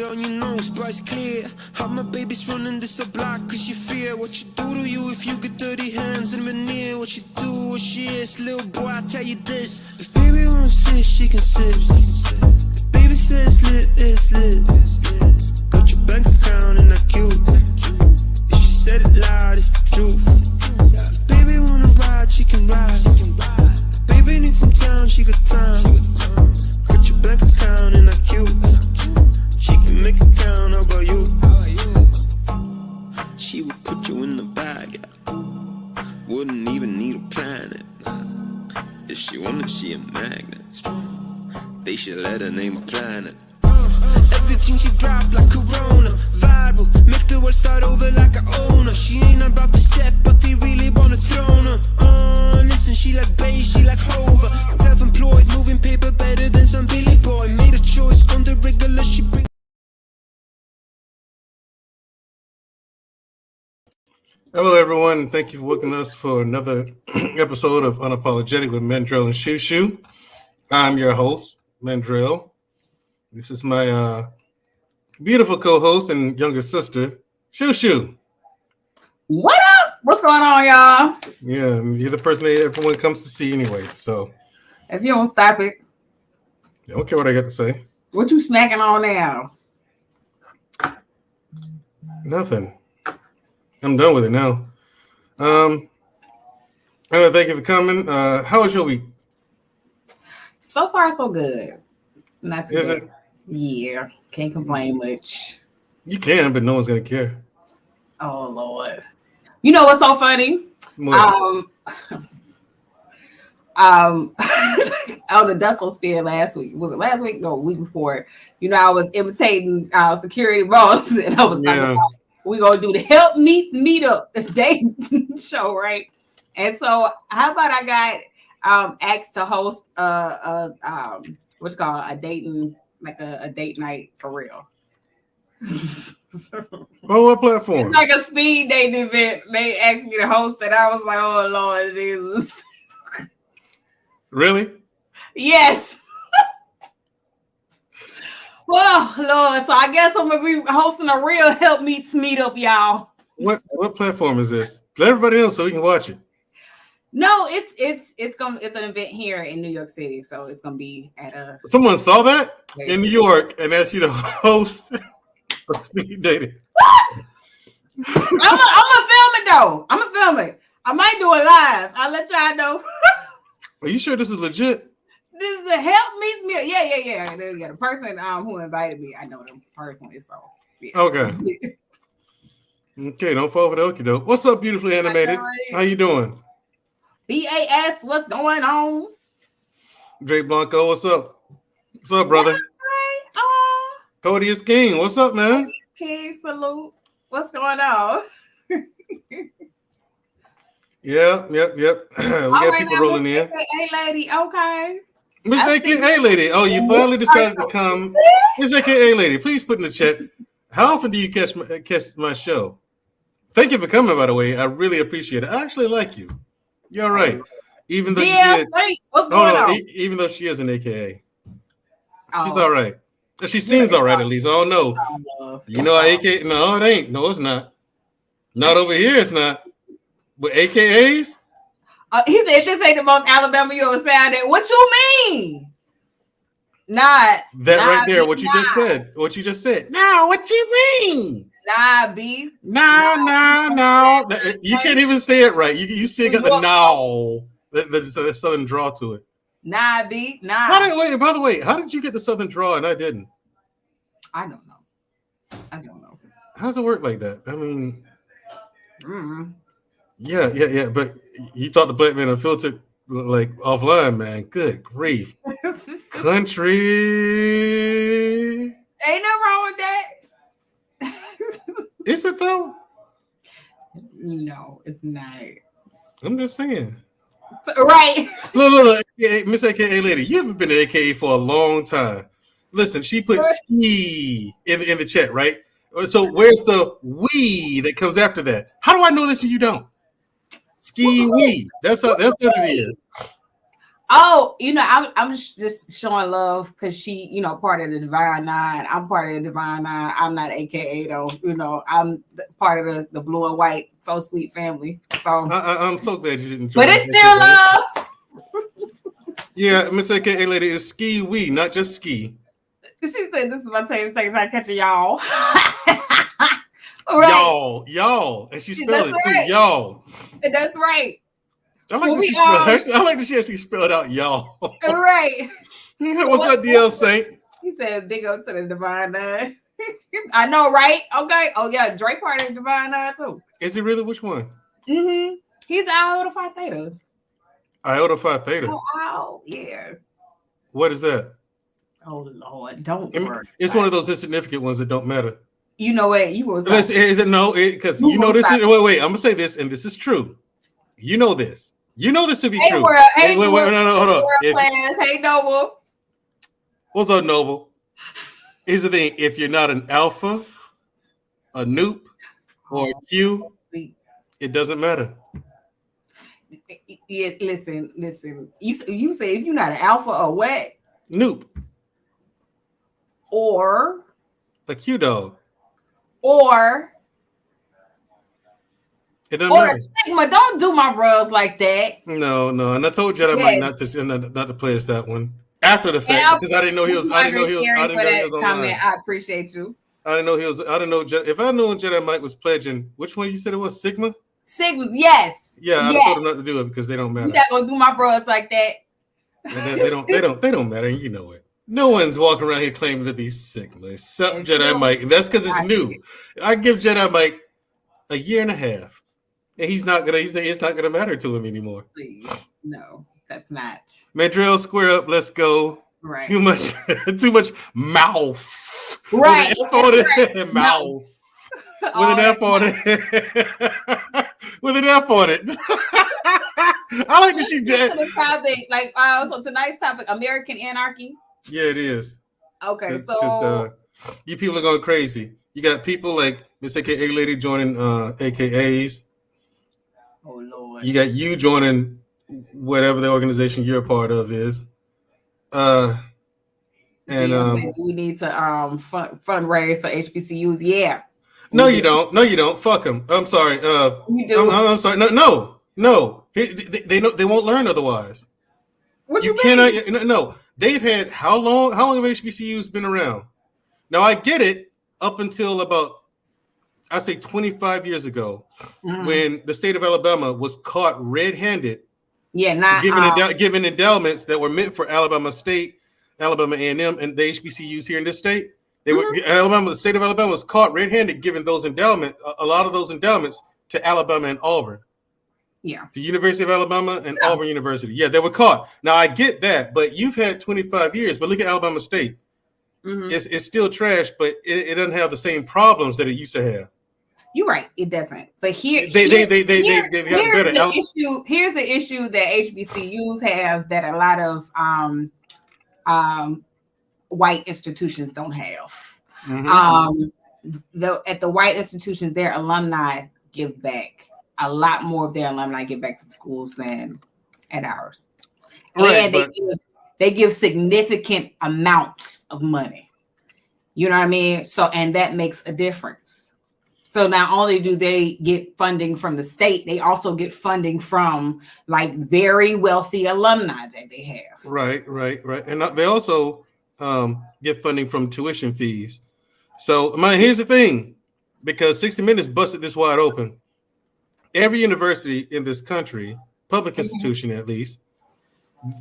on your nose, but it's clear how my baby's running this the block, cause you fear what you do to you if you get dirty hands and veneer. What you do, what she is, little boy, I tell you this. If baby won't sit, she can sit. If baby says lit, it's lit. Got your bank account and I cute. If she said it loud, it's the truth. If baby wanna ride, she can ride. If baby needs some time, she got time. Got your bank account and I cute. She can make it count, how about you? She would put you in the bag, wouldn't even need a planet. If she wanted, she a magnet. They should let her name a planet. Everything she drop like Corona, viral, make the world start over like a owner. She ain't about to set, but they really wanna throne her. Listen, she like bass, she like Hova. Self-employed, moving paper better than some Billy boy. Made a choice from the regular, she bring. Hello, everyone. Thank you for looking us for another episode of Unapologetic with MANDRELL and SHU. I'm your host, MANDRELL. This is my beautiful co-host and younger sister, SHU. What up? What's going on, y'all? Yeah, you're the person that everyone comes to see anyway. So if you don't stop it, I don't care what I got to say. What you smacking on now? Nothing. I'm done with it now. I want to thank you for coming. How was your week? So far, so good. Not too bad. It? Yeah, can't complain much. You can, but no one's gonna care. Oh Lord! You know what's so funny? What? On the Dustle Spear last week. Was it last week? No, week before. You know, I was imitating our security boss, and I was talking about we're gonna do the Help Meets Meetup dating show, right? And so, how about I got asked to host what's called a dating, like a date night for real. Oh, what platform? It's like a speed dating event. They asked me to host it. I was like, oh Lord Jesus. Really? Yes. Well, Lord, so I guess I'm gonna be hosting a real Help Meets Meetup, y'all. What platform is this? Let everybody know so we can watch it. No, it's an event here in New York City, so it's gonna be at a. Someone saw that in New York and asked you to host a speed dating. I'm gonna film it though. I'm gonna film it. I might do it live. I'll let y'all know. Are you sure this is legit? This is the Help Meets Me. Yeah. The person who invited me, I know them personally, so yeah. Okay. Okay, don't fall for the okie doke. What's up, beautifully animated? How you doing? BAS, what's going on? Drake Blanco, what's up? What's up, brother? Right. Cody is King, what's up, man? King, salute. What's going on? Yep. We got people rolling in. Hey, lady, okay. Miss AKA lady. Oh, you finally decided to come. Miss AKA lady, please put in the chat. How often do you catch my show? Thank you for coming, by the way. I really appreciate it. I actually like you. You're all right. Even though what's going on? Even though she is an AKA. She's all right. She seems all right, at least. Oh no. You know, AKA. No, it ain't. No, it's not. Not over here, it's not. But AKAs? He said this ain't the most Alabama you ever sounded. What you mean? Not that right there. What you just said. What you just said. No, what you mean? Nah, B. No. You can't even say it right. You still got the no. The southern draw to it. Nah, B. Nah. By the way, how did you get the southern draw and I didn't? I don't know. How's it work like that? I mean, yeah. But you taught the black man unfiltered like offline, man. Good grief. Country. Ain't no wrong with that. Is it though? No, it's not. I'm just saying. Right. Look, Miss AKA lady, you haven't been an AKA for a long time. Listen, she put ski in the chat, right? So where's the we that comes after that? How do I know this and you don't? Ski we. That's what it is. Oh, I'm just showing love because she, part of the Divine Nine. I'm part of the Divine Nine. I'm not AKA though. I'm part of the blue and white So Sweet family. So I'm so glad you didn't join. But it's still love. Yeah, Miss AKA lady is ski wee, not just ski. She said, "This is my favorite thing. I catch y'all." Right. Y'all, and she spelled it right. too, y'all. And that's right. I like that she actually spelled out y'all. Right. What's up, DL Saint? He said, "Big up to the Divine Nine." I know, right? Okay. Oh yeah, Drake part of the Divine Nine too. Is he really? Which one? Mm-hmm. He's Iota Phi Theta. Iota Phi Theta. Oh, yeah. What is that? Oh Lord, don't worry. It's one of those insignificant ones that don't matter. You know what? You was is it no? Because you know this is wait. I'm gonna say this, and this is true. You know this. You know this to be true. World, wait, no, hold on. Hey, Noble. What's up, Noble? Here's the thing: if you're not an alpha, a noop, or a Q, it doesn't matter. Yeah, listen. You say if you're not an alpha or what? Noop. Or a Q dog. Or it doesn't matter. Sigma. Don't do my bros like that. No. And I told Jedi Mike not to play us that one after the fact because I didn't know he was. I didn't know he was online. I appreciate you. I didn't know he was. I didn't know if I knew Jedi Mike was pledging. Which one you said it was? Sigma. Sigmas, yes. Yeah, I told him not to do it because they don't matter. You're not gonna do my bros like that. They don't matter, and you know it. No one's walking around here claiming to be Sigma except Jedi Mike, and that's because it's new. I give Jedi Mike a year and a half, and it's not gonna matter to him anymore. Please, no, that's not. Mandrell, square up. Let's go. Right. Too much mouth. Right. Mouth. With an F on it. With an F on it. I like that she did. The topic, so tonight's topic, American Anarchy. Yeah, it is. Okay, so you people are going crazy. You got people like Miss AKA lady joining AKAs. Oh Lord. You got you joining whatever the organization you're a part of is. Do we need to fundraise for HBCUs? Yeah. No, you don't. No, you don't. Fuck them. I'm sorry. You do. I'm sorry. No. They know they won't learn otherwise. What you cannot? No. They've had how long? How long have HBCUs been around? Now I get it up until about I say 25 years ago, when the state of Alabama was caught red-handed. Yeah, giving endowments that were meant for Alabama State, Alabama A&M, and the HBCUs here in this state. They were the state of Alabama was caught red-handed giving those endowments, a lot of those endowments to Alabama and Auburn. Yeah. The University of Alabama and Auburn University. Yeah, they were caught. Now I get that, but you've had 25 years. But look at Alabama State. It's still trash, but it doesn't have the same problems that it used to have. You're right. It doesn't. But here's the issue that HBCUs have that a lot of white institutions don't have. At the white institutions, their alumni give back. A lot more of their alumni give back to the schools than at ours. Right, and they give significant amounts of money. You know what I mean? So, and that makes a difference. So not only do they get funding from the state, they also get funding from like very wealthy alumni that they have. Right. And they also get funding from tuition fees. So here's the thing, because 60 Minutes busted this wide open. Every university in this country, public institution at least,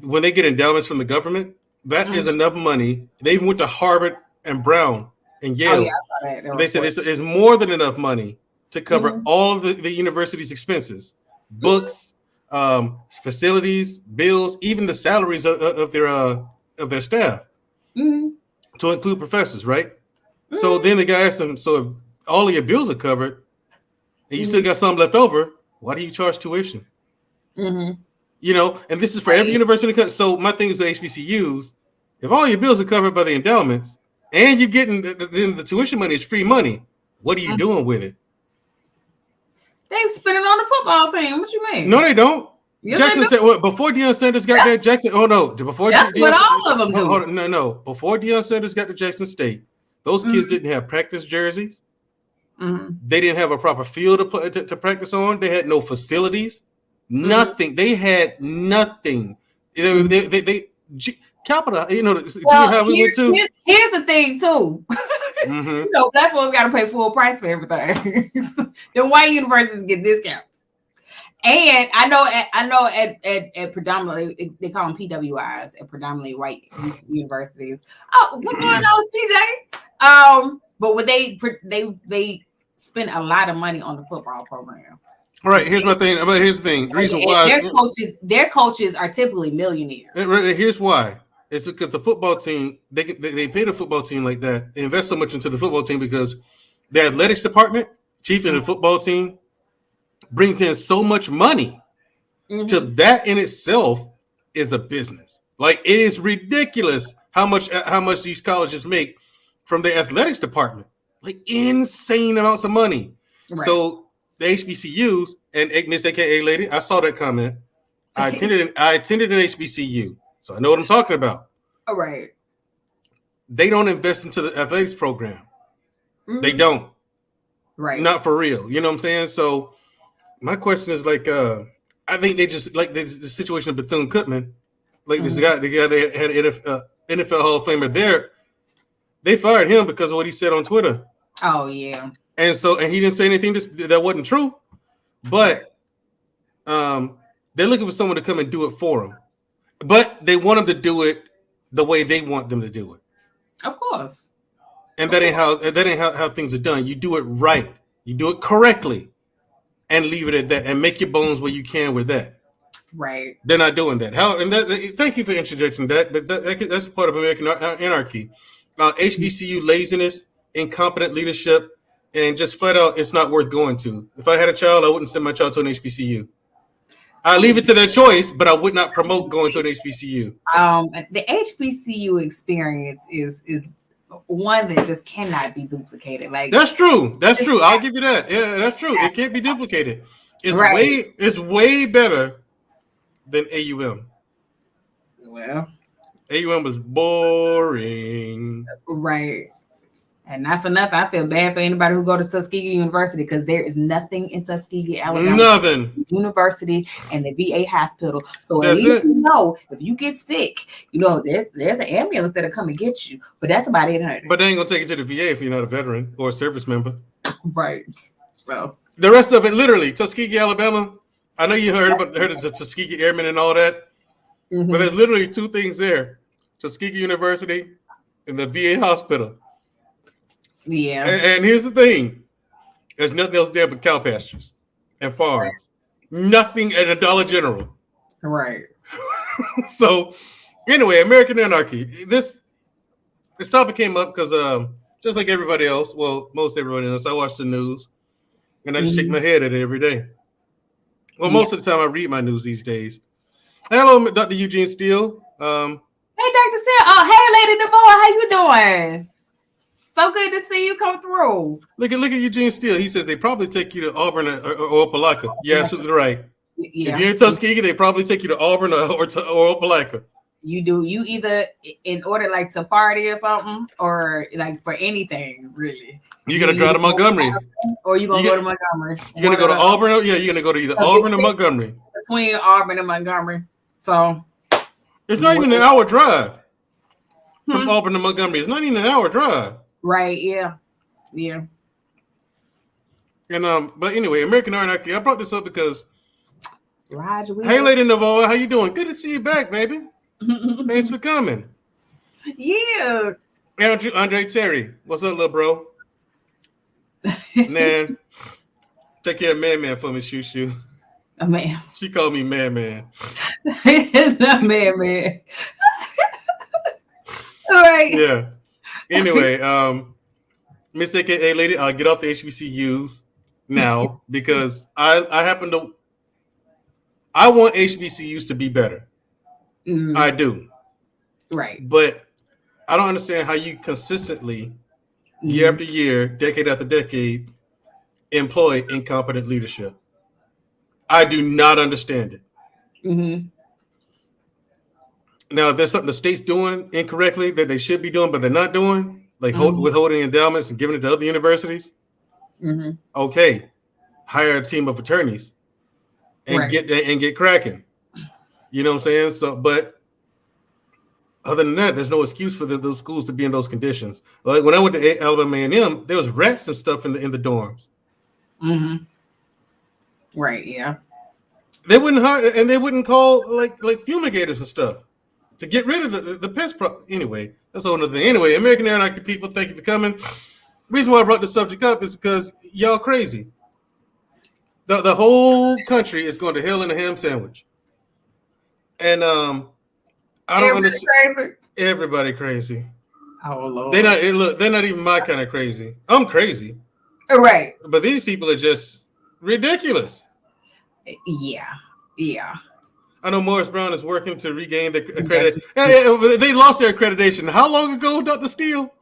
when they get endowments from the government, that is enough money. They even went to Harvard and Brown and Yale. Oh, yeah, I saw that. They said it's more than enough money to cover all of the university's expenses, books, facilities, bills, even the salaries of their staff, to include professors, right? So then the guy asked them, so if all of your bills are covered and you still got some left over, why do you charge tuition? You know, and this is for every university in the country. So my thing is the HBCUs, if all your bills are covered by the endowments and you're getting the tuition money is free money, what are you doing with it? They spend it on the football team. What you mean? No, they don't. Jackson said what before Deion Sanders got there. Jackson, before that's Deion, what all of them do. No, before Deion Sanders got to Jackson State, those kids didn't have practice jerseys. They didn't have a proper field to practice on. They had no facilities, nothing. They had nothing. Capital, well, here's the thing too. Black folks got to pay full price for everything. Then white universities get discounts. And I know at predominantly, they call them PWIs, at predominantly white universities. Oh, what's going on, CJ? But what they spend a lot of money on the football program. Right. Here's my thing. Here's the thing. The reason why their coaches are typically millionaires. Here's why. It's because the football team, they pay the football team like that. They invest so much into the football team because the athletics department, chief of the football team, brings in so much money. To that in itself is a business. Like, it is ridiculous how much these colleges make from the athletics department. Like, insane amounts of money. Right. So the HBCUs and Miss AKA lady, I saw that comment. I attended an HBCU, so I know what I'm talking about. All right. They don't invest into the athletics program. They don't. Right. Not for real. You know what I'm saying? So my question is like, I think they just like the situation of Bethune-Cookman. Like this guy, the guy they had NFL Hall of Famer there. They fired him because of what he said on Twitter. Oh yeah. And he didn't say anything that wasn't true, but they're looking for someone to come and do it for them. But they want them to do it the way they want them to do it. Of course. And that ain't how things are done. You do it right. You do it correctly, and leave it at that, and make your bones where you can with that. Right. They're not doing that. Thank you for introducing that, but that's part of American anarchy. HBCU laziness, incompetent leadership, and just flat out, it's not worth going to. If I had a child, I wouldn't send my child to an HBCU. I leave it to their choice, but I would not promote going to an HBCU. The HBCU experience is one that just cannot be duplicated. Like, that's true. That's true. I'll give you that. Yeah, that's true. It can't be duplicated. It's way better than AUM. Well, AUM was boring. Right. And not for nothing, I feel bad for anybody who go to Tuskegee University, because there is nothing in Tuskegee, Alabama. Nothing. University and the VA hospital. So at least you know, if you get sick, there's an ambulance that'll come and get you. But that's about $800. But they ain't gonna take you to the VA if you're not a veteran or a service member. Right. So the rest of it, literally, Tuskegee, Alabama. I know you heard of the Tuskegee Airmen and all that, but there's literally two things there: Tuskegee University and the VA hospital. Yeah. And here's the thing: there's nothing else there but cow pastures and farms. Right. Nothing at a Dollar General. Right. So, anyway, American Anarchy. This topic came up because just like everybody else, well, most everybody else, I watch the news and I just shake my head at it every day. Well, most of the time I read my news these days. Hello, Dr. Eugene Steele. Hey, Dr. Steele. Oh, hey, Lady Devoa, how you doing? So good to see you come through. Look at Eugene Steele. He says they probably take you to Auburn or Opelika. You're absolutely right. Yeah. If you're in Tuskegee, they probably take you to Auburn or Opelika. You do. You either in order like to party or something, or like for anything really. You gotta drive to Montgomery, or you gonna go to Montgomery. You're gonna go to Auburn. Yeah, you're gonna go to either Auburn or Montgomery. Between Auburn and Montgomery, so it's not even an hour drive from Auburn to Montgomery. It's not even an hour drive. Right. Yeah. Yeah. And but anyway, American Anarchy. I brought this up because Roger, hey, Lady Novoa, how you doing? Good to see you back, baby. Thanks for coming. Yeah. Andre Terry, what's up, little bro? Man, take care of Man for me, SHU. A man. She called me Man. It's not Man. All right. Yeah. Anyway, Miss AKA lady, I'll get off the HBCUs now because I want HBCUs to be better. Mm-hmm. I do. Right. But I don't understand how you consistently, year after year, decade after decade, employ incompetent leadership. I do not understand it. Mm-hmm. Now, if there's something the state's doing incorrectly that they should be doing, but they're not doing, like withholding endowments and giving it to other universities, okay, hire a team of attorneys and get cracking. You know what I'm saying? So, but other than that, there's no excuse for those schools to be in those conditions. Like when I went to Alabama A&M, there was rats and stuff in the dorms. Mm-hmm. Right. Yeah. They wouldn't hire, and they wouldn't call like fumigators and stuff to get rid of the pest problem. Anyway, that's a whole other thing. Anyway, American Anarchy people, thank you for coming. The reason why I brought this subject up is because y'all crazy. The whole country is going to hell in a ham sandwich. And I don't understand. Everybody crazy. Oh Lord. They're not even my kind of crazy. I'm crazy. Right. But these people are just ridiculous. Yeah. Yeah. I know Morris Brown is working to regain the accreditation. They lost their accreditation. How long ago, Dr. Steele?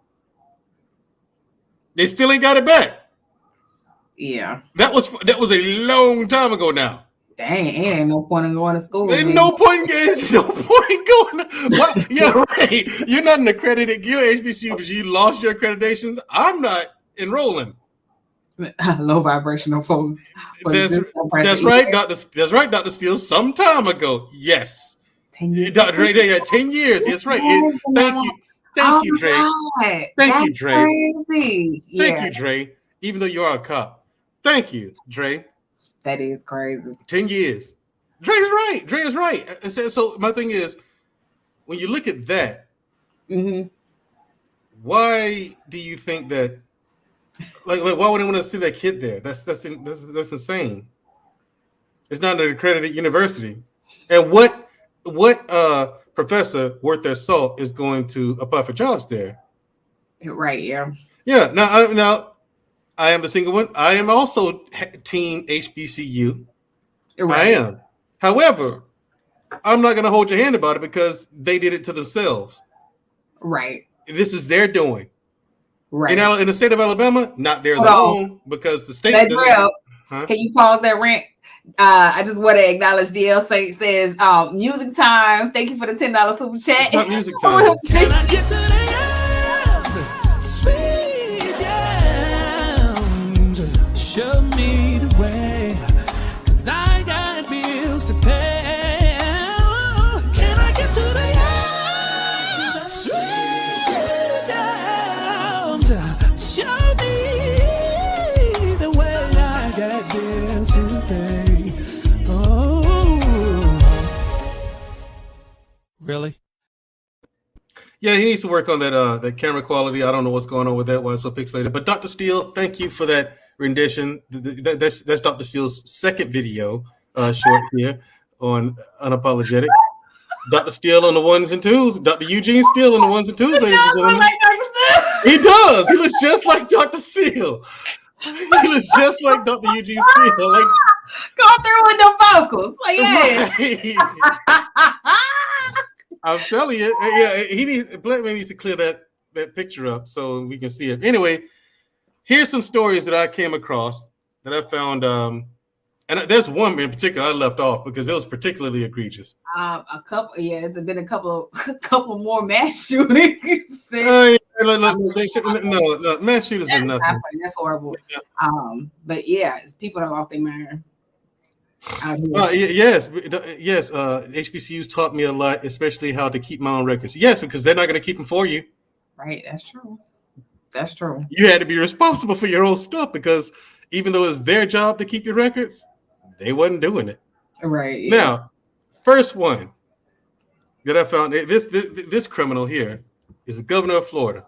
They still ain't got it back. Yeah. That was a long time ago now. Dang, ain't no point in going to school. There's no point going. Well, yeah, right. You're not an accredited. You're HBCU, but you lost your accreditations. I'm not enrolling. Low vibrational folks. That's right, Dr. Steele. Some time ago, yes. 10 years. Dr. Dre, 10 years. That's right. Thank you, Dre. Thank you, Dre. Crazy. Thank you, Dre. Even though you are a cop, thank you, Dre. That is crazy. 10 years. Dre is right. So my thing is, when you look at that, why do you think that? Like, why would I want to see that kid there? That's insane. It's not an accredited university. And what professor worth their salt is going to apply for jobs there? Right. Yeah. Yeah. Now, I am the single one. I am also team HBCU. Right. I am. However, I'm not going to hold your hand about it because they did it to themselves. Right. This is their doing. Right. In the state of Alabama, not theirs alone, because the state. Mandrell, can you pause that rant? I just want to acknowledge DL says music time. Thank you for the $10 super chat. It's not music time. Can I get to the end? Sweet yams, show me the way, 'cause I got bills to pay. Can I get to the end? Sweet yams, show me the way, I got bills to pay. Oh, really? Yeah, he needs to work on that camera quality. I don't know what's going on with that, why it's so pixelated. But Dr. Steele, thank you for that rendition. That's Dr. Steele's second video short here on Unapologetic. Dr. Steele on the ones and twos. Dr. Eugene Steele on the ones and twos. He does. He looks just like Dr. Steele. He looks just like Dr. Eugene Steele. Like, go through with the vocals. Like, yeah. I'm telling you, yeah, Black man needs to clear that picture up so we can see it. Anyway, here's some stories that I came across that I found, and there's one in particular I left off because it was particularly egregious. It's been a couple more mass shootings. No, mass shooters are nothing. That's horrible. Yeah. But yeah, people that lost their mind. Yes. HBCUs taught me a lot, especially how to keep my own records. Yes, because they're not going to keep them for you. Right, that's true. You had to be responsible for your own stuff because even though it's their job to keep your records, they wasn't doing it. Right. Yeah. Now, first one that I found, this criminal here is the governor of Florida.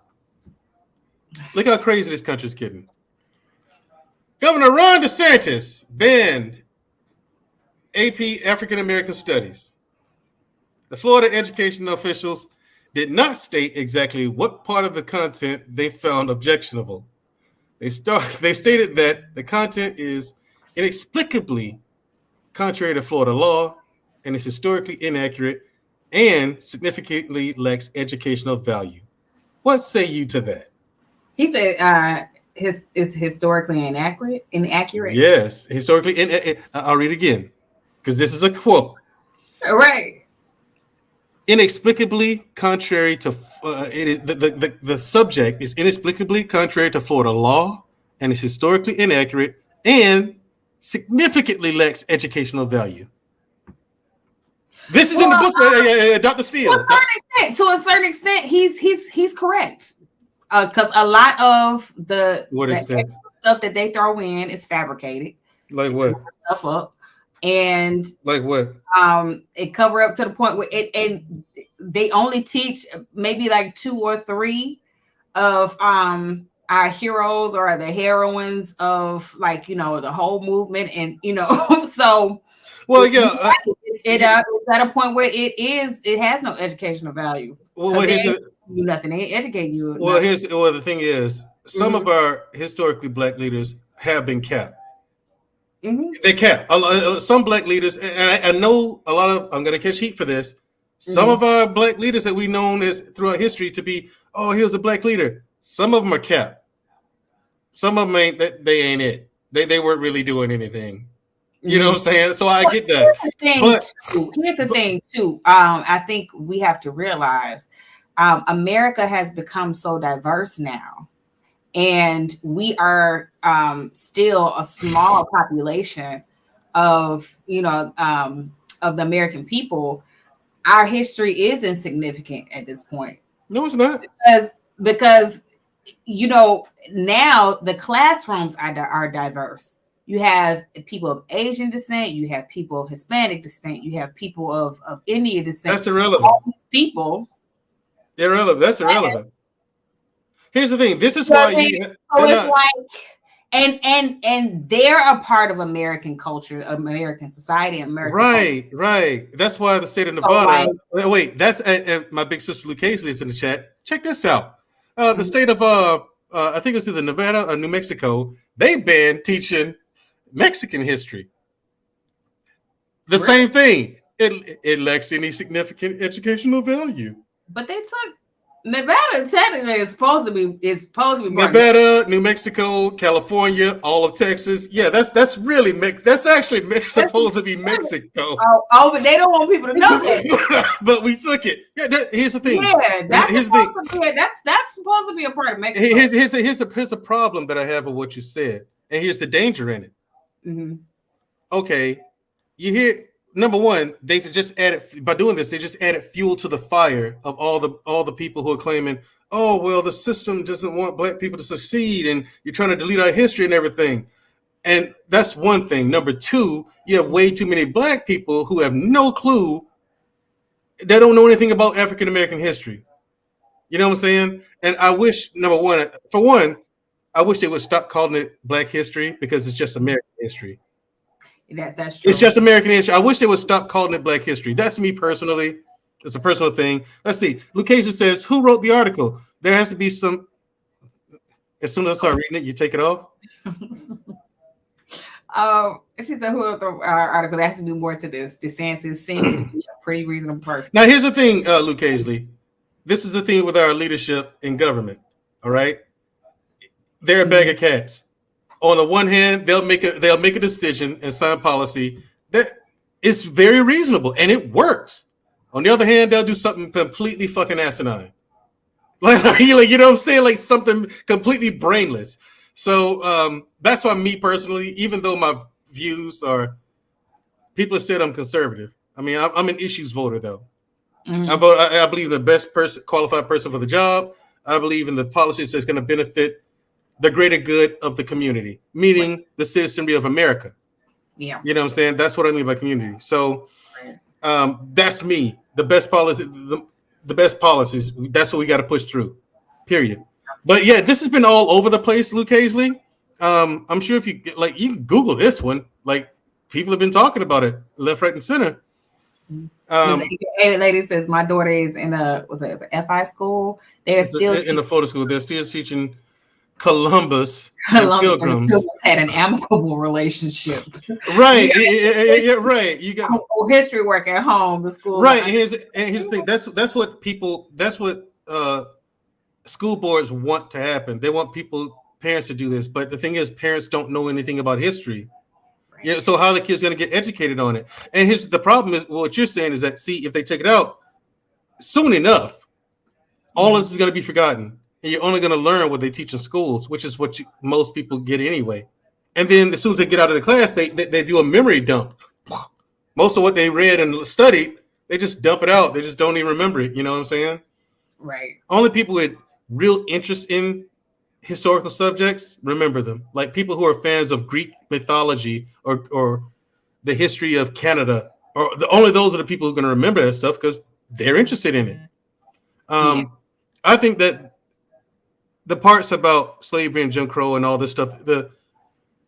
Look how crazy this country's getting. Governor Ron DeSantis banned AP African American Studies. The Florida educational officials did not state exactly what part of the content they found objectionable. They stated that the content is inexplicably contrary to Florida law and is historically inaccurate and significantly lacks educational value. What say you to that? He said is historically inaccurate. Yes, historically. I'll read again because this is a quote. Right. Inexplicably contrary to the subject is inexplicably contrary to Florida law and is historically inaccurate and significantly lacks educational value. This is in the book, Dr. Steele. To a certain extent, he's correct. Because a lot of the stuff that they throw in is fabricated. Like what? Stuff up. And like what? It cover up to the point where it, and they only teach maybe like 2 or 3 of our heroes or the heroines of, like, the whole movement, and so well, yeah, it's at a point where it has no educational value. Well, nothing, they educate you. Well, the thing is, some of our historically black leaders have been capped. They capped. Some black leaders, and I know a lot of, I'm going to catch heat for this. Some of our black leaders that we've known as throughout history to be, oh, he was a black leader. Some of them are capped. Some of them ain't. They ain't it. They weren't really doing anything. You know what I'm saying? So I get that. Here's the thing too. I think we have to realize America has become so diverse now, and we are still a small population of the American people. Our history is insignificant at this point. No, it's not. Because now the classrooms are diverse. You have people of Asian descent, you have people of Hispanic descent, you have people of Indian descent. That's irrelevant. All these people. Irrelevant. That's irrelevant. Here's the thing. This is why and they're a part of American culture, American society, and American culture. Right. That's why the state of Nevada. That's my big sister Luke Casey is in the chat. Check this out. The state of I think it was either Nevada or New Mexico. They banned teaching Mexican history. The same thing. It lacks any significant educational value. But they took Nevada. Technically, is supposed to be Nevada, New Mexico, California, all of Texas. Yeah, that's actually supposed to be Mexico. But they don't want people to know that. But we took it. Yeah, here's the thing. Yeah, that's supposed to be a part of Mexico. Here's a problem that I have with what you said, and here's the danger in it. Okay, you hear. Number one, they just added, by doing this, they just added fuel to the fire of all the people who are claiming, oh, well, the system doesn't want black people to succeed, and you're trying to delete our history and everything. And that's one thing. Number two, you have way too many black people who have no clue. They don't know anything about African American history. You know what I'm saying? And I wish, I wish they would stop calling it Black history, because it's just American history. That's true. It's just American history. I wish they would stop calling it Black history. That's me personally. It's a personal thing. Let's see. Lucas says, who wrote the article? There has to be some. As soon as I start reading it, you take it off. She said, who wrote the article? There has to be more to this. DeSantis seems to be a pretty reasonable person. Now, here's the thing, Luke Hazley. This is the thing with our leadership in government. All right. They're a bag of cats. On the one hand, they'll make a decision and sign policy that is very reasonable and it works. On the other hand, they'll do something completely fucking asinine. Like you know what I'm saying? Like something completely brainless. So that's why me personally, even though my views are, people have said I'm conservative. I mean, I'm an issues voter though. I believe the best qualified person for the job. I believe in the policies that's going to benefit the greater good of the community, meaning the citizenry of America. Yeah. You know what I'm saying? That's what I mean by community. So that's me. The best policy, the best policies, that's what we got to push through, period. But yeah, this has been all over the place, Luke Hazley. I'm sure if you you can Google this one, like people have been talking about it left, right, and center. A lady says my daughter is in a FI school. They're still in the Florida school. They're still teaching Columbus and Pilgrims had an amicable relationship. Right. Right. You got history work at home. The school. Right. Here's the thing. That's what school boards want to happen. They want parents to do this. But the thing is, parents don't know anything about history. Yeah, so how are the kids going to get educated on it? And the problem is, what you're saying is that, see, if they take it out soon enough, all this is going to be forgotten. And you're only going to learn what they teach in schools, which is what most people get anyway. And then as soon as they get out of the class, they do a memory dump. Most of what they read and studied, they just dump it out. They just don't even remember it. You know what I'm saying? Right. Only people with real interest in historical subjects remember them. Like people who are fans of Greek mythology or the history of Canada, or only those are the people who are going to remember that stuff because they're interested in it. I think that the parts about slavery and Jim Crow and all this stuff, the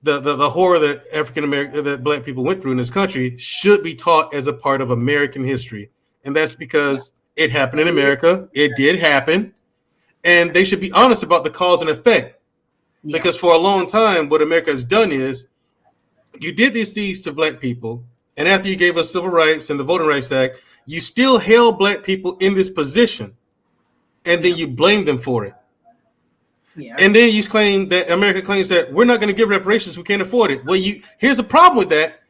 horror that that Black people went through in this country should be taught as a part of American history. And that's because it happened in America. It did happen. And they should be honest about the cause and effect. Yeah. Because for a long time, what America has done is you did these things to Black people. And after you gave us civil rights and the Voting Rights Act, you still held Black people in this position. And then you blame them for it. Yeah. And then you claim that America claims that we're not going to give reparations. We can't afford it. Well, here's a problem with that.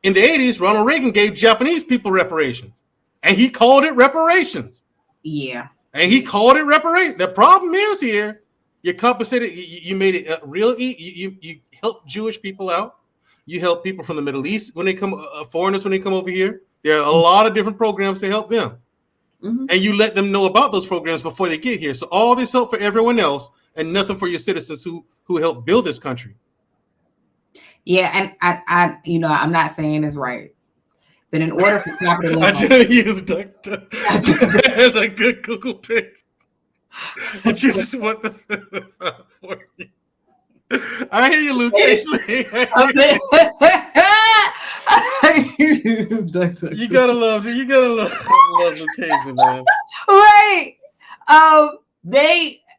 In the 80s, Ronald Reagan gave Japanese people reparations. And he called it reparations. Yeah. And he called it reparations. The problem is here, you compensated, you made it real easy. You helped Jewish people out. You help people from the Middle East when they come, foreigners when they come over here. There are a lot of different programs to help them. Mm-hmm. And you let them know about those programs before they get here. So all this help for everyone else and nothing for your citizens who helped build this country. Yeah, and I I'm not saying it's right. But in order for capitalism, I didn't use Duck. That's a good Google pick. I just want for you. I hear you, Luke. You gotta love Luke Casey, man. Right.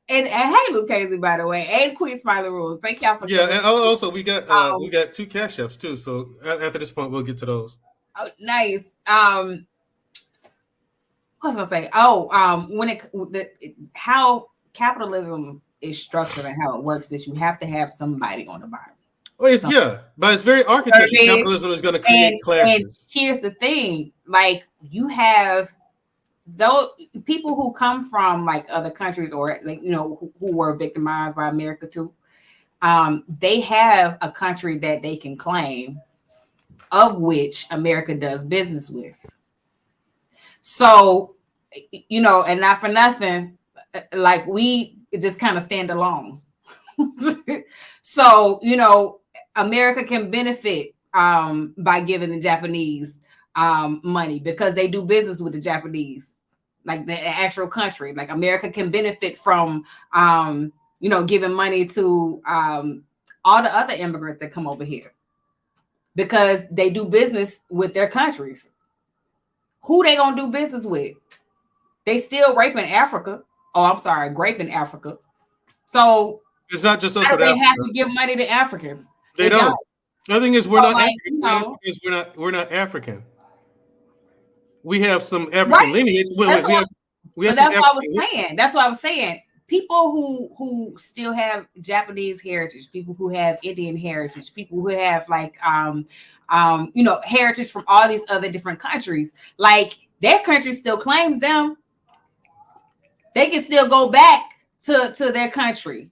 And hey, Luke Casey, by the way, and Queen Smiley Rules. Thank y'all for coming. And also we got 2 cash apps too. So after this point, we'll get to those. Oh, nice. What was I gonna say? How capitalism is structured and how it works is you have to have somebody on the bottom. Well, but it's very architecture. Capitalism is going to create classes. And here's the thing: like you have those people who come from like other countries or like who were victimized by America too. They have a country that they can claim, of which America does business with. So, and not for nothing, like we just kind of stand alone. So, America can benefit by giving the Japanese money because they do business with the Japanese, like the actual country. Like America can benefit from, giving money to all the other immigrants that come over here because they do business with their countries. Who they gonna do business with? They still raping Africa. Oh, I'm sorry, graping Africa. So it's not just us. They have to give money to Africans. They don't. The thing is, we're not African because we're not African. We have some African lineage. That's what I was saying. That's what I was saying. People who still have Japanese heritage, people who have Indian heritage, people who have like heritage from all these other different countries, like their country still claims them. They can still go back to their country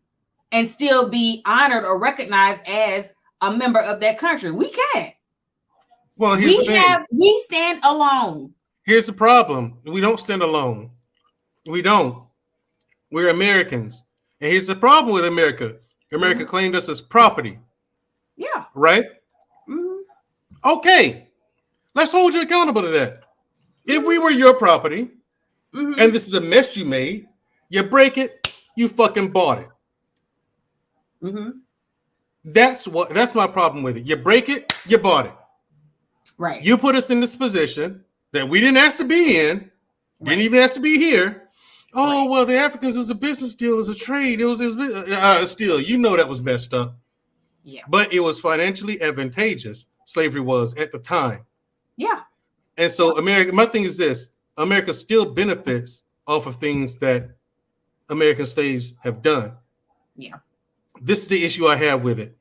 and still be honored or recognized as a member of that country. We can't. Well, we stand alone. Here's the problem. We don't stand alone. We don't. We're Americans. And here's the problem with America. America claimed us as property. Yeah. Right? Mm-hmm. Okay. Let's hold you accountable to that. If we were your property, and this is a mess you made, you break it, you fucking bought it. Mm-hmm. That's my problem with it. You break it, you bought it. Right. You put us in this position that we didn't ask to be in, didn't even ask to be here. Oh, well, the Africans was a business deal, it was a trade. It was still, that was messed up. Yeah. But it was financially advantageous. Slavery was at the time. Yeah. And so America, my thing is this, America still benefits off of things that American slaves have done. Yeah. This is the issue I have with it.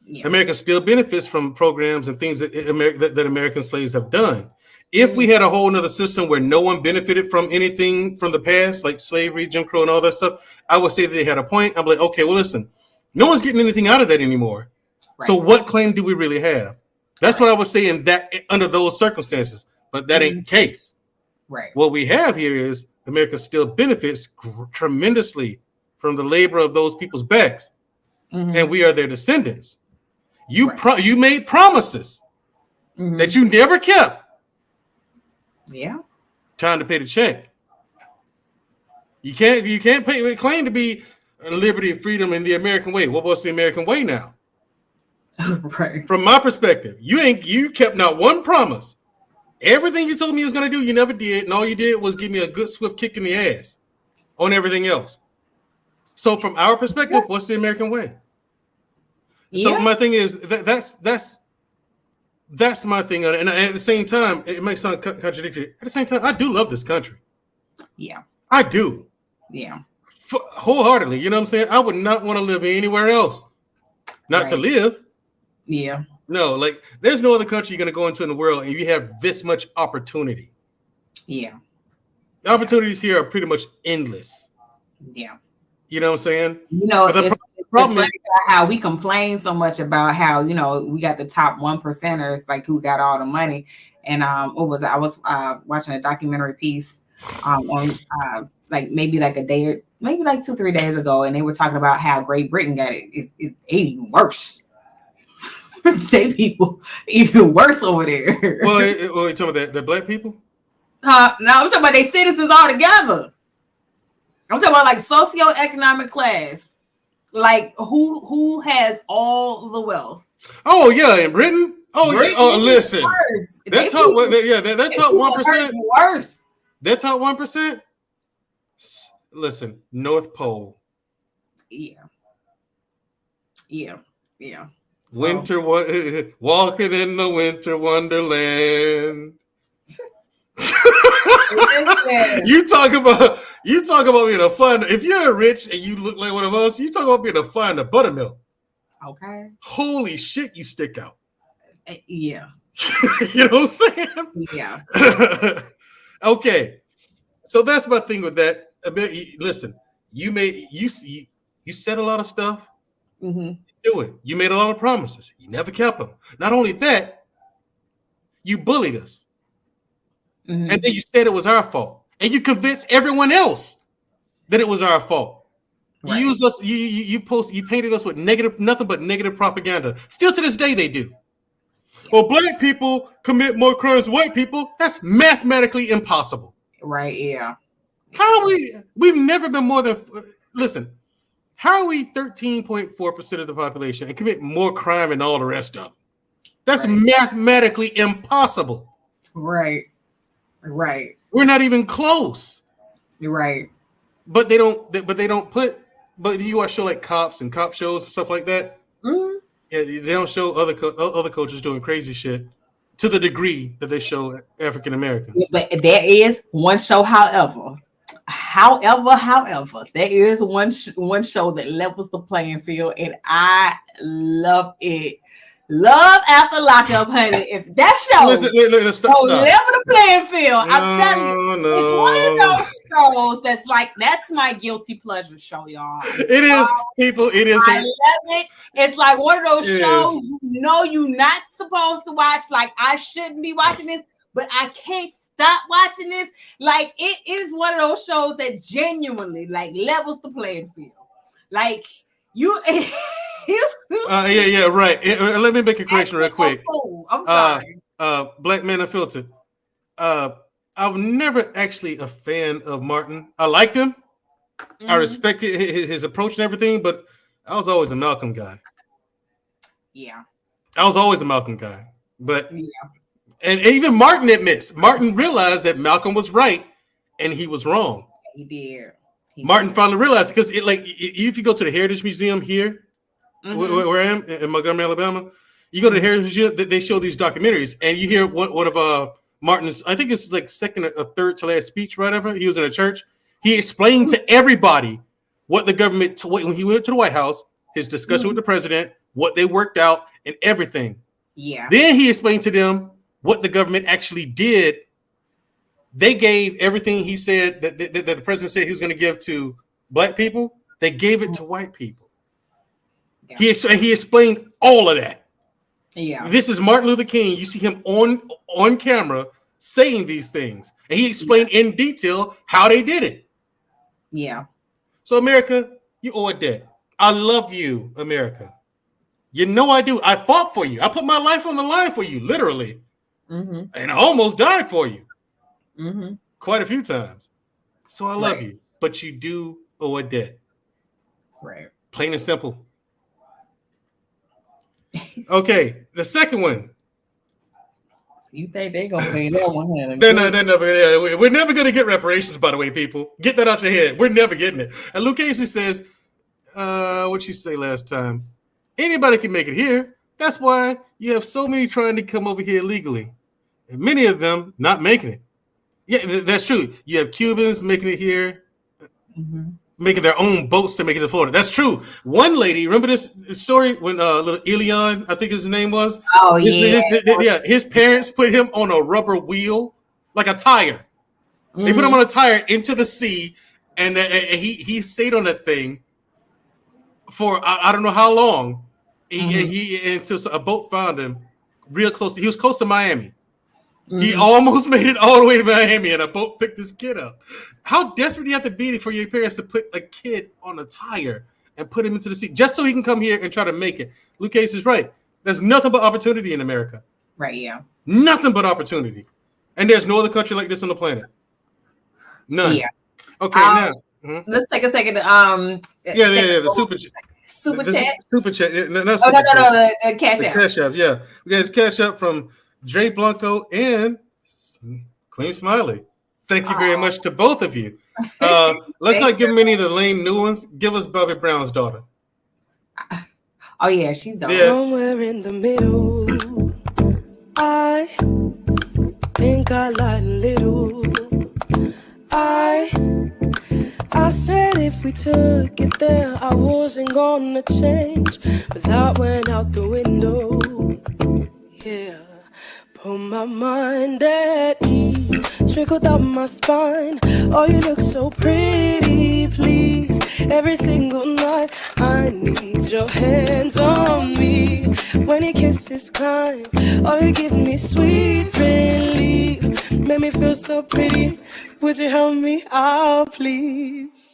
Yeah. America still benefits from programs and things that American slaves have done. If we had a whole nother system where no one benefited from anything from the past, like slavery, Jim Crow, and all that stuff, I would say that they had a point. I'm like, okay, well, listen, no one's getting anything out of that anymore. Right. So what claim do we really have? That's what I would say in that under those circumstances. But that ain't the case. Right. What we have here is America still benefits tremendously from the labor of those people's backs, and we are their descendants. You made promises that you never kept. Yeah. Time to pay the check. You can't claim to be liberty and freedom in the American way. What was the American way now? Right. From my perspective, you kept not one promise. Everything you told me you was gonna do, you never did, and all you did was give me a good swift kick in the ass on everything else. So from our perspective, what's the American way? Yeah. So my thing is that's my thing, and at the same time, it might sound contradictory. At the same time, I do love this country. Yeah, I do. Yeah, wholeheartedly. You know what I'm saying? I would not want to live anywhere else. Not to live. Yeah. No, like there's no other country you're going to go into in the world and you have this much opportunity. Yeah. The opportunities here are pretty much endless. Yeah. You know what I'm saying? You know, it's funny how we complain so much about how, you know, we got the top 1%ers, like who got all the money. And what was it? I was watching a documentary piece on like maybe like a day or maybe like 2-3 days ago, and they were talking about how Great Britain got it even worse. They people even worse over there. Well, you talking about the black people? No, I'm talking about their citizens all together. I'm talking about like socioeconomic class, like who has all the wealth. Oh yeah, in Britain. Oh Britain, yeah. Oh, listen. That top 1%. Worse. That top 1%. Listen, North Pole. Yeah. Yeah. Yeah. Winter, walking in the winter wonderland. You talk about being a fun. If you're rich and you look like one of us, you talk about being a fun to buttermilk. Okay. Holy shit, you stick out. Yeah. You know what I'm saying? Yeah. Okay. So that's my thing with that. Listen, you said a lot of stuff. Mm-hmm. Do it. You made a lot of promises. You never kept them. Not only that, you bullied us. Mm-hmm. And then you said it was our fault. And you convinced everyone else that it was our fault. Right. You used us, you painted us with nothing but negative propaganda. Still to this day they do. Yeah. Well, black people commit more crimes than white people. That's mathematically impossible. Right, yeah. How are we've never been more than listen. How are we 13.4% of the population and commit more crime than all the rest of them? That's mathematically impossible. Right. Right. We're not even close. You're right. But they don't but you watch show like Cops and cop shows and stuff like that. Mm-hmm. Yeah, they don't show other coaches doing crazy shit to the degree that they show African Americans. Yeah, but there is one show, however, there is one show that levels the playing field, and I love it. Love After Lockup, honey. If that show stop. Level the playing field, I'm telling you, it's one of those shows that's like, that's my guilty pleasure show, y'all. It is, people. It is. I love it. It's like one of those shows you know you're not supposed to watch. Like, I shouldn't be watching this, but I can't stop watching this. Like, it is one of those shows that genuinely like levels the playing field. Like you. Yeah, right. Let me make a correction real quick. I'm sorry. Black Men Unfiltered. I've never actually a fan of Martin. I liked him. Mm-hmm. I respected his approach and everything, but I was always a Malcolm guy. Yeah. I was always a Malcolm guy. But and even Martin admits, Martin realized that Malcolm was right and he was wrong. He did. Martin finally realized, because if you go to the Heritage Museum here, where I am in Montgomery, Alabama, you go to the Heritage Museum, they show these documentaries, and you hear one of Martin's, I think it's like second or third to last speech, whatever. He was in a church. He explained to everybody what the government, when he went to the White House, his discussion with the president, what they worked out, and everything. Yeah. Then he explained to them what the government actually did. They gave everything he said that the president said he was going to give to black people. They gave it to white people. Yeah. He explained all of that. Yeah. This is Martin Luther King. You see him on camera saying these things. And he explained in detail how they did it. Yeah. So America, you owe a debt. I love you, America. You know I do. I fought for you. I put my life on the line for you, literally. Mm-hmm. And I almost died for you. Mm-hmm. Quite a few times. So I love you. But you do owe a debt. Right. Plain and simple. Okay, the second one. You think they're gonna pay that one? They're never. We're never gonna get reparations. By the way, people, get that out your head. We're never getting it. And Luke Casey says, "What'd she say last time? Anybody can make it here. That's why you have so many trying to come over here legally, and many of them not making it. Yeah, that's true. You have Cubans making it here." Mm-hmm. Making their own boats to make it to Florida. That's true. One lady, remember this story when little Elion, I think his name was? Oh, his parents put him on a rubber wheel, like a tire. Mm-hmm. They put him on a tire into the sea, and he stayed on that thing for I don't know how long. Until a boat found him real close. He was close to Miami. Mm-hmm. He almost made it all the way to Miami, and a boat picked this kid up. How desperate do you have to be for your parents to put a kid on a tire and put him into the sea just so he can come here and try to make it? Luke Case is right. There's nothing but opportunity in America. Right, yeah. Nothing but opportunity. And there's no other country like this on the planet. None. Yeah. Okay, now. Let's take a second. The super chat. Super chat? Super chat. No, the Cash App. Cash App, yeah. We got Cash App from Dre Blanco and Queen Smiley. Thank you very much to both of you. Let's not give them any of the lame new ones. Give us Bobby Brown's daughter. Oh, yeah, she's done. Yeah. Somewhere in the middle, I think I lied a little. I said if we took it there, I wasn't gonna change. But that went out the window. Yeah. Put my mind at ease, trickled up my spine. Oh, you look so pretty, please. Every single night, I need your hands on me. When your kisses climb, oh, you give me sweet relief. Make me feel so pretty. Would you help me out, please?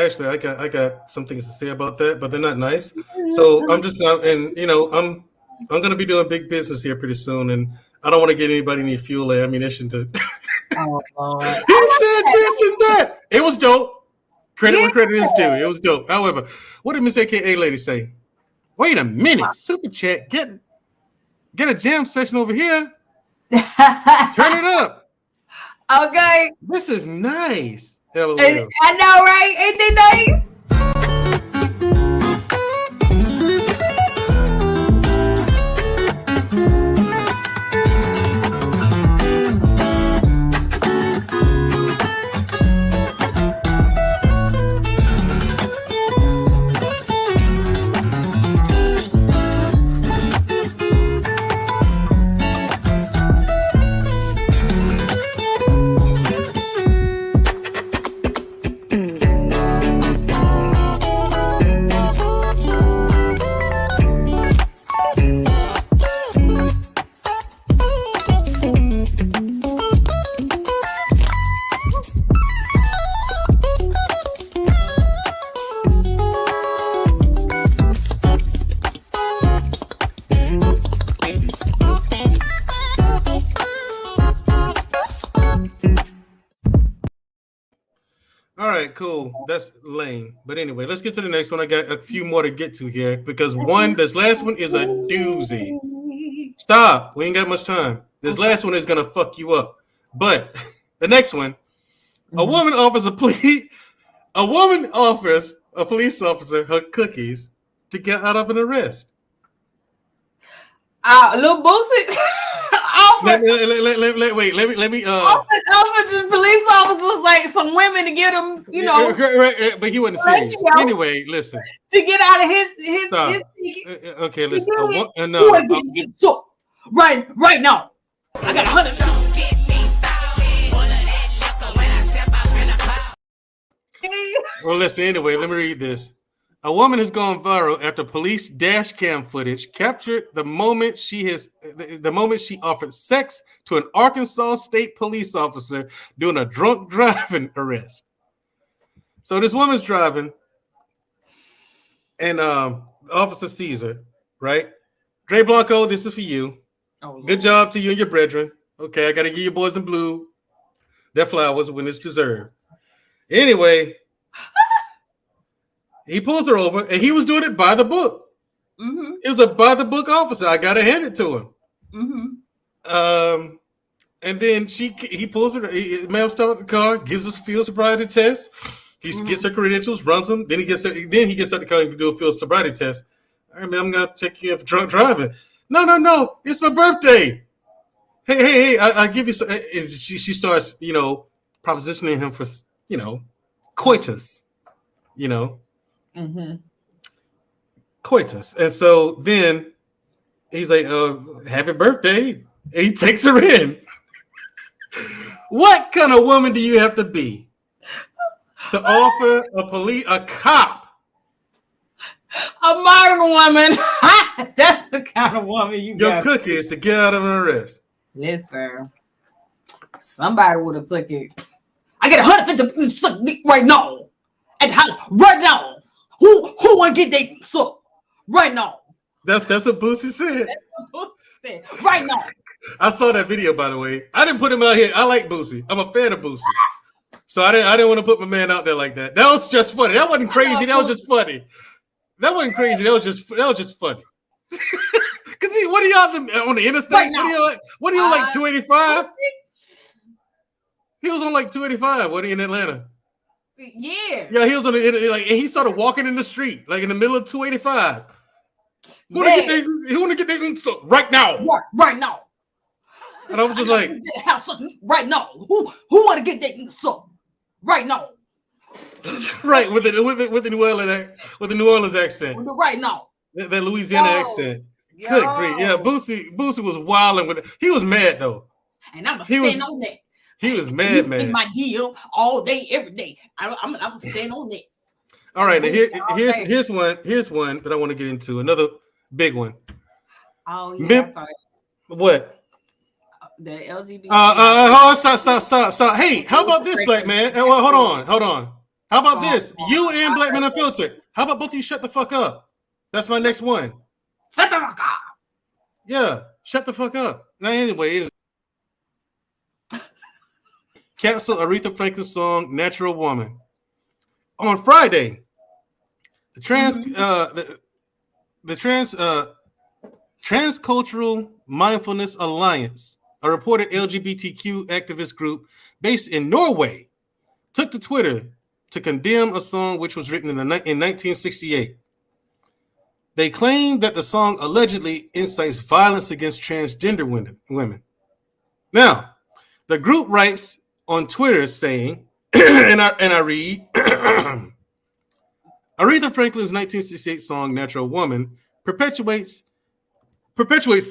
Actually, I got some things to say about that, but they're not nice. So I'm just I'm gonna be doing big business here pretty soon, and I don't want to get anybody any fuel or ammunition to. Oh, he said this and that. It was dope. Credit where credit is due. It was dope. However, what did Miss AKA lady say? Wait a minute, super chat. Get a jam session over here. Turn it up. Okay. This is nice. I know, right? Ain't they nice? All right, cool. That's lame. But anyway, let's get to the next one. I got a few more to get to here because this last one is a doozy. Stop. We ain't got much time. This last one is gonna fuck you up. But the next one, a woman offers a police officer her cookies to get out of an arrest. Little Boosie offered let me the police officers like some women to get them, right, but he wasn't serious. Anyway, listen. To get out of his okay, listen. Right now. I got 100. Well, listen, anyway, let me read this. A woman has gone viral after police dash cam footage captured the moment she offered sex to an Arkansas State police officer doing a drunk driving arrest. So this woman's driving, and officer sees her, right? Dre Blanco, this is for you. Oh, good job to you and your brethren. Okay, I got to give you boys in blue their flowers when it's deserved. Anyway, he pulls her over, and he was doing it by the book. Mm-hmm. It was a by the book officer. I gotta hand it to him. Mm-hmm. And then he pulls her. Ma'am, start the car, gives us a field sobriety test. He gets her credentials, runs them. Then he gets out the car and do a field sobriety test. All right, man, I'm gonna take you in for drunk driving. No, it's my birthday. Hey, I'll give you some. She starts, propositioning him for, coitus, coitus. And so then he's like, happy birthday. And he takes her in. What kind of woman do you have to be to offer a cop? A modern woman. That's the kind of woman you got. Your cookie is to get out of an arrest. Listen, somebody would have took it. I get 150 right now at the house right now. Who want to get that stuff right now? That's what Boosie said. Right now. I saw that video, by the way. I didn't put him out here. I like Boosie. I'm a fan of Boosie. So I didn't want to put my man out there like that. That was just funny. That wasn't crazy. That was just funny. That wasn't crazy. That was just funny. Cause what are y'all on the interstate? Right what are you like 285? He was on like 285. What are you in Atlanta? Yeah. Yeah, he was on the and he started walking in the street, like in the middle of 285. He want to get that right now. Right now. And I was just like, right now. Who want to get that stuff right now? Right, with the New Orleans accent. Right now. That Louisiana accent. Good grief. Yeah, Boosie was wilding with it. He was mad though. And I'm gonna stand on that. He was mad. In my deal all day, every day. I'm gonna stand on that. All right, now here's one that I want to get into. Another big one. Oh yeah, I saw that. What? The LGBT. Stop. Hey, how about this, black man? Well, hold on. How about this? You and Black Men Unfiltered. How about both of you shut the fuck up? That's my next one. Shut the fuck up. Yeah, shut the fuck up. Now, anyway, cancel Aretha Franklin's song "Natural Woman." On Friday, the Transcultural Mindfulness Alliance, a reported LGBTQ activist group based in Norway, took to Twitter to condemn a song which was written in 1968. They claim that the song allegedly incites violence against transgender women. Now, the group writes on Twitter saying, and I read, Aretha Franklin's 1968 song "Natural Woman" perpetuates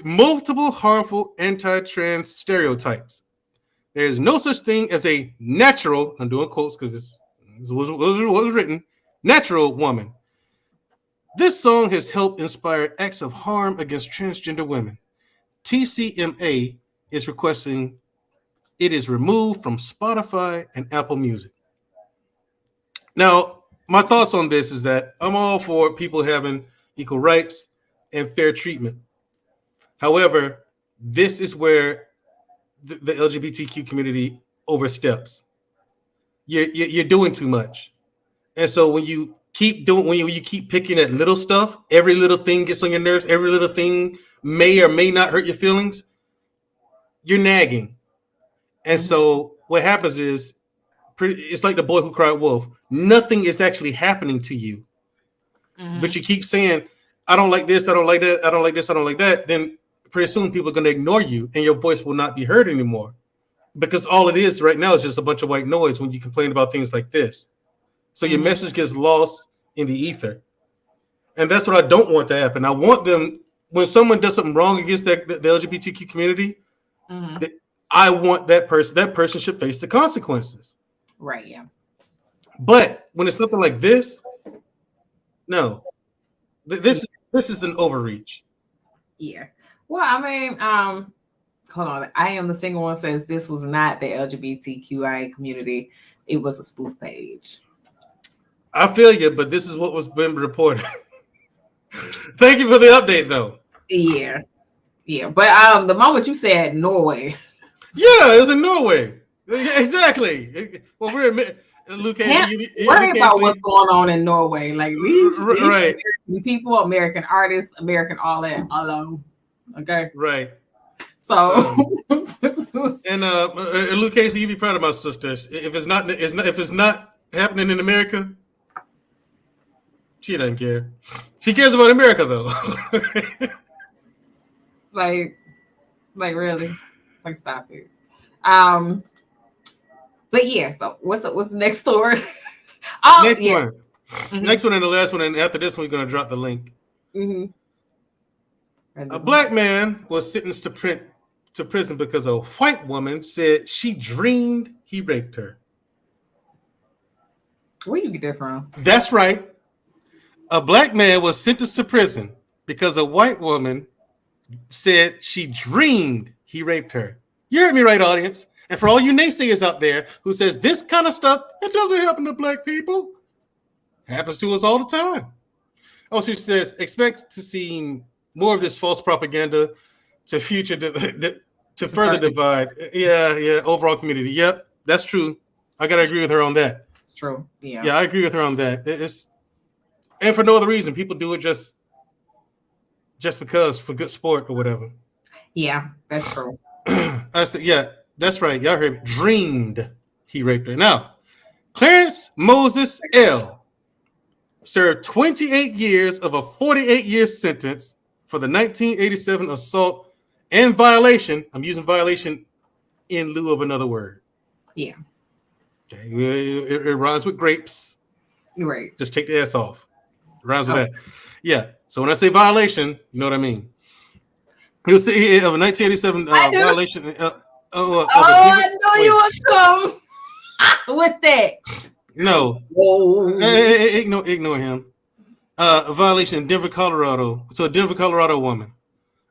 multiple harmful anti-trans stereotypes. There is no such thing as a natural, I'm doing quotes because this was written, natural woman. This song has helped inspire acts of harm against transgender women. TCMA is requesting it is removed from Spotify and Apple Music. Now, my thoughts on this is that I'm all for people having equal rights and fair treatment. However, this is where the LGBTQ community oversteps. you're doing too much. And so when you keep doing, when you keep picking at little stuff, every little thing gets on your nerves. Every little thing may or may not hurt your feelings. You're nagging. And so what happens is, it's like the boy who cried wolf. Nothing is actually happening to you. But you keep saying, I don't like this, I don't like that, I don't like this, I don't like that. Then pretty soon people are going to ignore you and your voice will not be heard anymore. Because all it is right now is just a bunch of white noise when you complain about things like this. So your message gets lost in the ether. And that's what I don't want to happen. I want them, when someone does something wrong against the LGBTQ community, I want that person should face the consequences. Right, yeah. But when it's something like this, no. This is an overreach. Yeah. Well, I mean, hold on. I Am the Single One says this was not the LGBTQI community. It was a spoof page. I feel you, but this is what was been reported. Thank you for the update, though. Yeah. Yeah. But the moment you said Norway. Yeah, it was in Norway. Yeah, exactly. Well, we're in Luke. Worry about what's going on in Norway. Like these right. American people, American artists, American all that alone. Okay. Right. So and Luke Casey, you be proud of my sisters. If it's not happening in America, she doesn't care. She cares about America though. like really. Like stop it. But yeah, so what's the next story? Next one. Next one and the last one, and after this one, we're gonna drop the link. A black man was sentenced to prison because a white woman said she dreamed he raped her. Where do you get that from? That's right. A black man was sentenced to prison because a white woman said she dreamed he raped her. You heard me right, audience. And for all you naysayers out there who says this kind of stuff, it doesn't happen to black people. Happens to us all the time. Oh, she says, expect to see more of this false propaganda to further divide. Yeah, overall community. Yep, that's true. I got to agree with her on that. True. Yeah. Yeah, I agree with her on that. And for no other reason. People do it just because, for good sport or whatever. Yeah, that's true. I said, yeah, that's right. Y'all heard me. Dreamed he raped her. Now, Clarence Moses L. served 28 years of a 48-year sentence for the 1987 assault and violation. I'm using violation in lieu of another word. Yeah. Okay. It rhymes with grapes. Right. Just take the S off. It rhymes with that. Yeah. So when I say violation, you know what I mean. He was of a 1987 violation. I know you would come with that. No. Ignore him. A violation in Denver, Colorado. So a Denver, Colorado woman.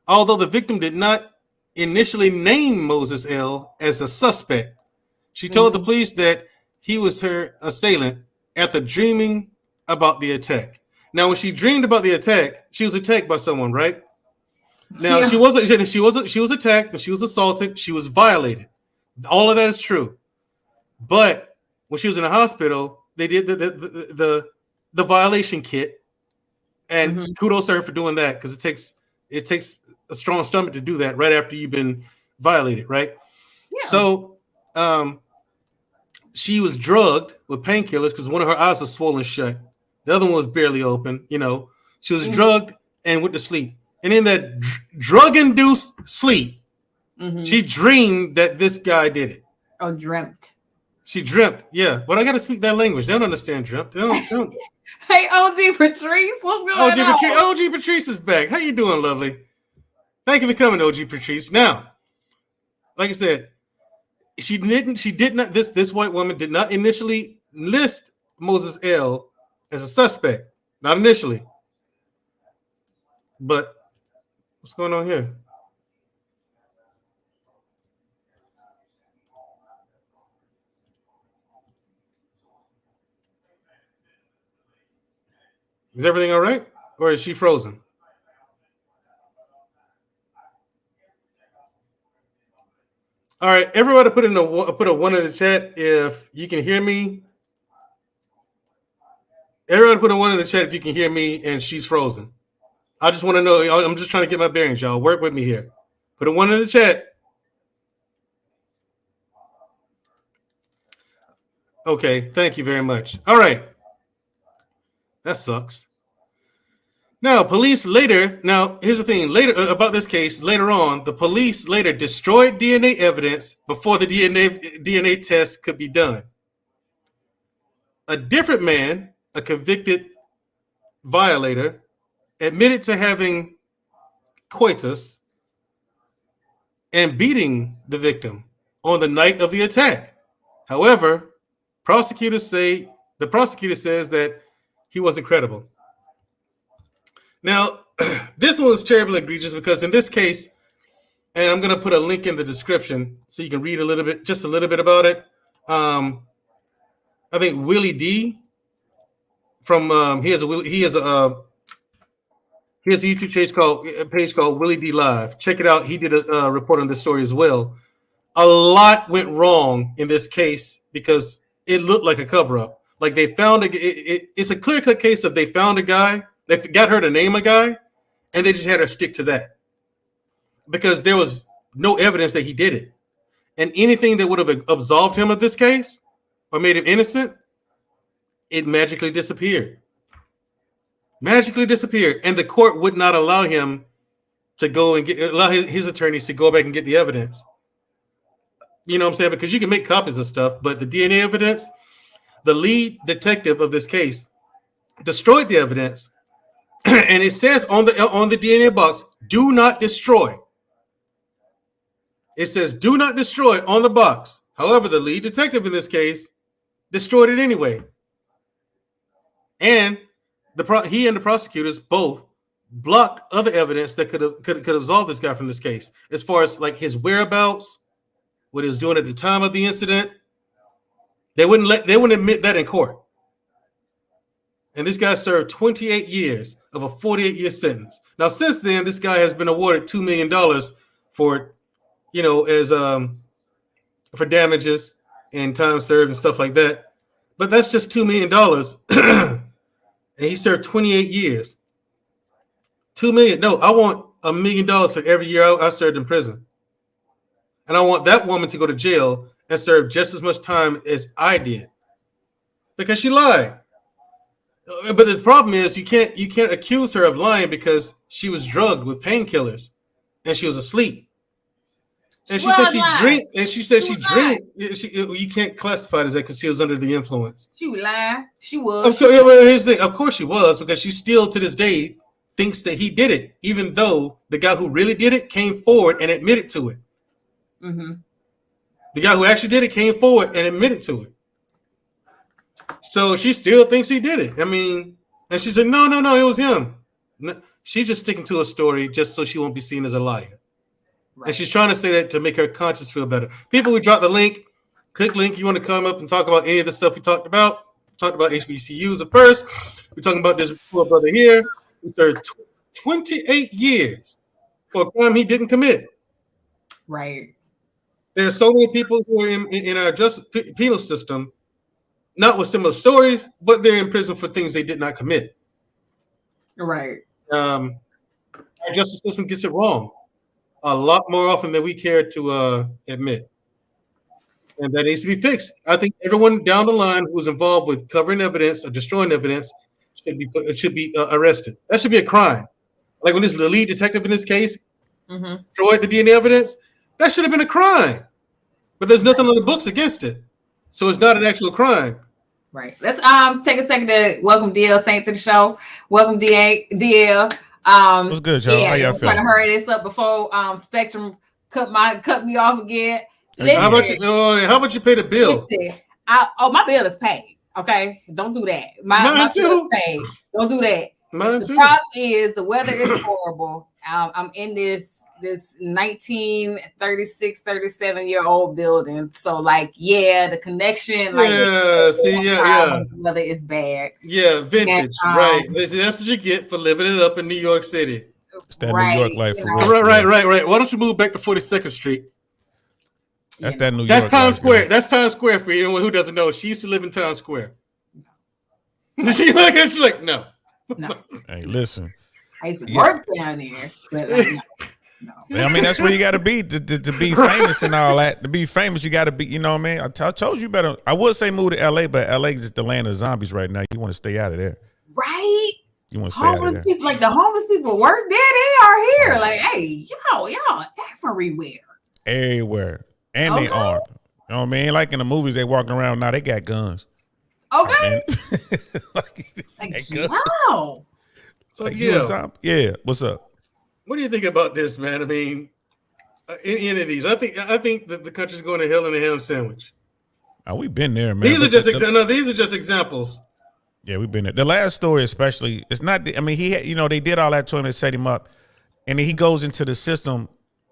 Although the victim did not initially name Moses L. as a suspect, she told the police that he was her assailant after dreaming about the attack. Now, when she dreamed about the attack, she was attacked by someone, right? Now, yeah. She was attacked, and she was assaulted, she was violated. All of that is true. But when she was in the hospital, they did the violation kit, and kudos to her for doing that, because it takes a strong stomach to do that right after you've been violated, right? Yeah. So she was drugged with painkillers because one of her eyes was swollen shut. The other one was barely open. You know, she was drugged and went to sleep. And in that drug-induced sleep, she dreamed that this guy did it. Oh, dreamt. She dreamt, yeah. But I got to speak that language. They don't understand dreamt. They don't. Hey, OG Patrice, what's going on? OG Patrice is back. How you doing, lovely? Thank you for coming, OG Patrice. Now, like I said, this white woman did not initially list Moses L. as a suspect. Not initially. But what's going on here? Is everything all right? Or is she frozen? All right, everybody put a 1 in the chat if you can hear me. Everybody put a 1 in the chat if you can hear me and she's frozen. I just want to know. I'm just trying to get my bearings, y'all. Work with me here. Put a 1 in the chat. Okay, thank you very much. All right. That sucks. Now, police later, here's the thing. Later about this case, later on, the police later destroyed DNA evidence before the DNA test could be done. A different man, a convicted violator, admitted to having coitus and beating the victim on the night of the attack. However, the prosecutor says that he wasn't credible. Now, this one was terribly egregious because in this case, and I'm going to put a link in the description so you can read just a little bit about it. I think Willie D from he has a YouTube page called Willie D Live. Check it out. He did a report on this story as well. A lot went wrong in this case because it looked like a cover-up. Like they found it's a clear-cut case of they found a guy, they got her to name a guy, and they just had her stick to that because there was no evidence that he did it. And anything that would have absolved him of this case or made him innocent, it magically disappeared. Magically disappeared. And the court would not allow him to go and allow his attorneys to go back and get the evidence. You know what I'm saying? Because you can make copies of stuff, but the DNA evidence, the lead detective of this case destroyed the evidence. And it says on the DNA box, do not destroy. It says do not destroy on the box. However, the lead detective in this case destroyed it anyway. And he and the prosecutors both blocked other evidence that could absolve this guy from this case, as far as like his whereabouts, what he was doing at the time of the incident. They wouldn't admit that in court. And this guy served 28 years of a 48-year sentence. Now, since then, this guy has been awarded $2 million for, for damages and time served and stuff like that. But that's just $2 million. And he served 28 years. $2 million. No, I want $1 million for every year I served in prison. And I want that woman to go to jail and serve just as much time as I did. Because she lied. But the problem is you can't accuse her of lying because she was drugged with painkillers and she was asleep. And she said she drank. And she said she drank. You can't classify it as that because she was under the influence. She was lying. She was. Here's the thing. Of course she was, because she still to this day thinks that he did it, even though the guy who really did it came forward and admitted to it. Mm-hmm. The guy who actually did it came forward and admitted to it. So she still thinks he did it. I mean, and she said, no, it was him. No, she's just sticking to a story just so she won't be seen as a liar. Right. And she's trying to say that to make her conscience feel better. People who drop the link, click link. You want to come up and talk about any of the stuff we talked about? We talked about HBCUs at first. We're talking about this poor brother here who served 28 years for a crime he didn't commit. Right. There are so many people who are in our penal system, not with similar stories, but they're in prison for things they did not commit. Right. Our justice system gets it wrong a lot more often than we care to admit. And that needs to be fixed. I think everyone down the line who's involved with covering evidence or destroying evidence should be arrested. That should be a crime. Like when the lead detective in this case destroyed the DNA evidence, that should have been a crime. But there's nothing on the books against it. So it's not an actual crime. Right. Let's take a second to welcome DL Saint to the show. Welcome DL. What's good, y'all? Yeah, how y'all trying to hurry this up before Spectrum cut me off again. Listen, how much you pay the bill? Listen, my bill is paid. Okay, don't do that. My bill is paid. Don't do that. The problem is the weather is horrible. I'm in this 1936, 37-year-old building. So the connection, the weather is bad. Yeah, vintage, and, right. That's what you get for living it up in New York City. It's that New York life. Right. Why don't you move back to 42nd Street? That's that New York. That's Times Square. Girl. That's Times Square for anyone who doesn't know. She used to live in Times Square. She's like, no. Hey, listen. I used to work down there, but like, no. I mean, that's where you got to be to be famous and all that. To be famous, you got to be. You know what I mean? I told you better. I would say move to L.A., but L.A. is just the land of zombies right now. You want to stay out of there, right? You want to stay out of there. People, like the homeless people, worse there they are here. Like, hey, y'all everywhere, and they armed. You know what I mean? Like in the movies, they walking around now. They got guns. Okay. Wow. So yeah. What's up? What do you think about this, man? I mean, any of these, I think that the country's going to hell in a ham sandwich. Oh, we've been there, man. These are just examples. Yeah, we've been there. The last story, especially, it's not. I mean, he had, they did all that to him and set him up, and then he goes into the system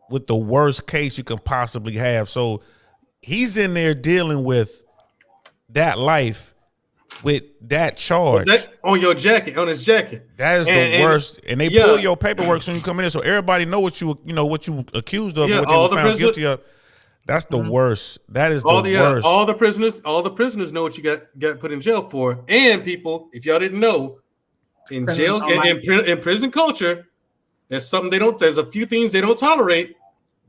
with the worst case you can possibly have. So he's in there dealing with that life. With that charge on your jacket, on his jacket, that is the worst. And they pull your paperwork when you come in there, so everybody know what you accused of, what you were found guilty of. That's the worst. That is the worst. All the prisoners know what you got put in jail for. And people, if y'all didn't know, in jail, in prison culture, there's a few things they don't tolerate.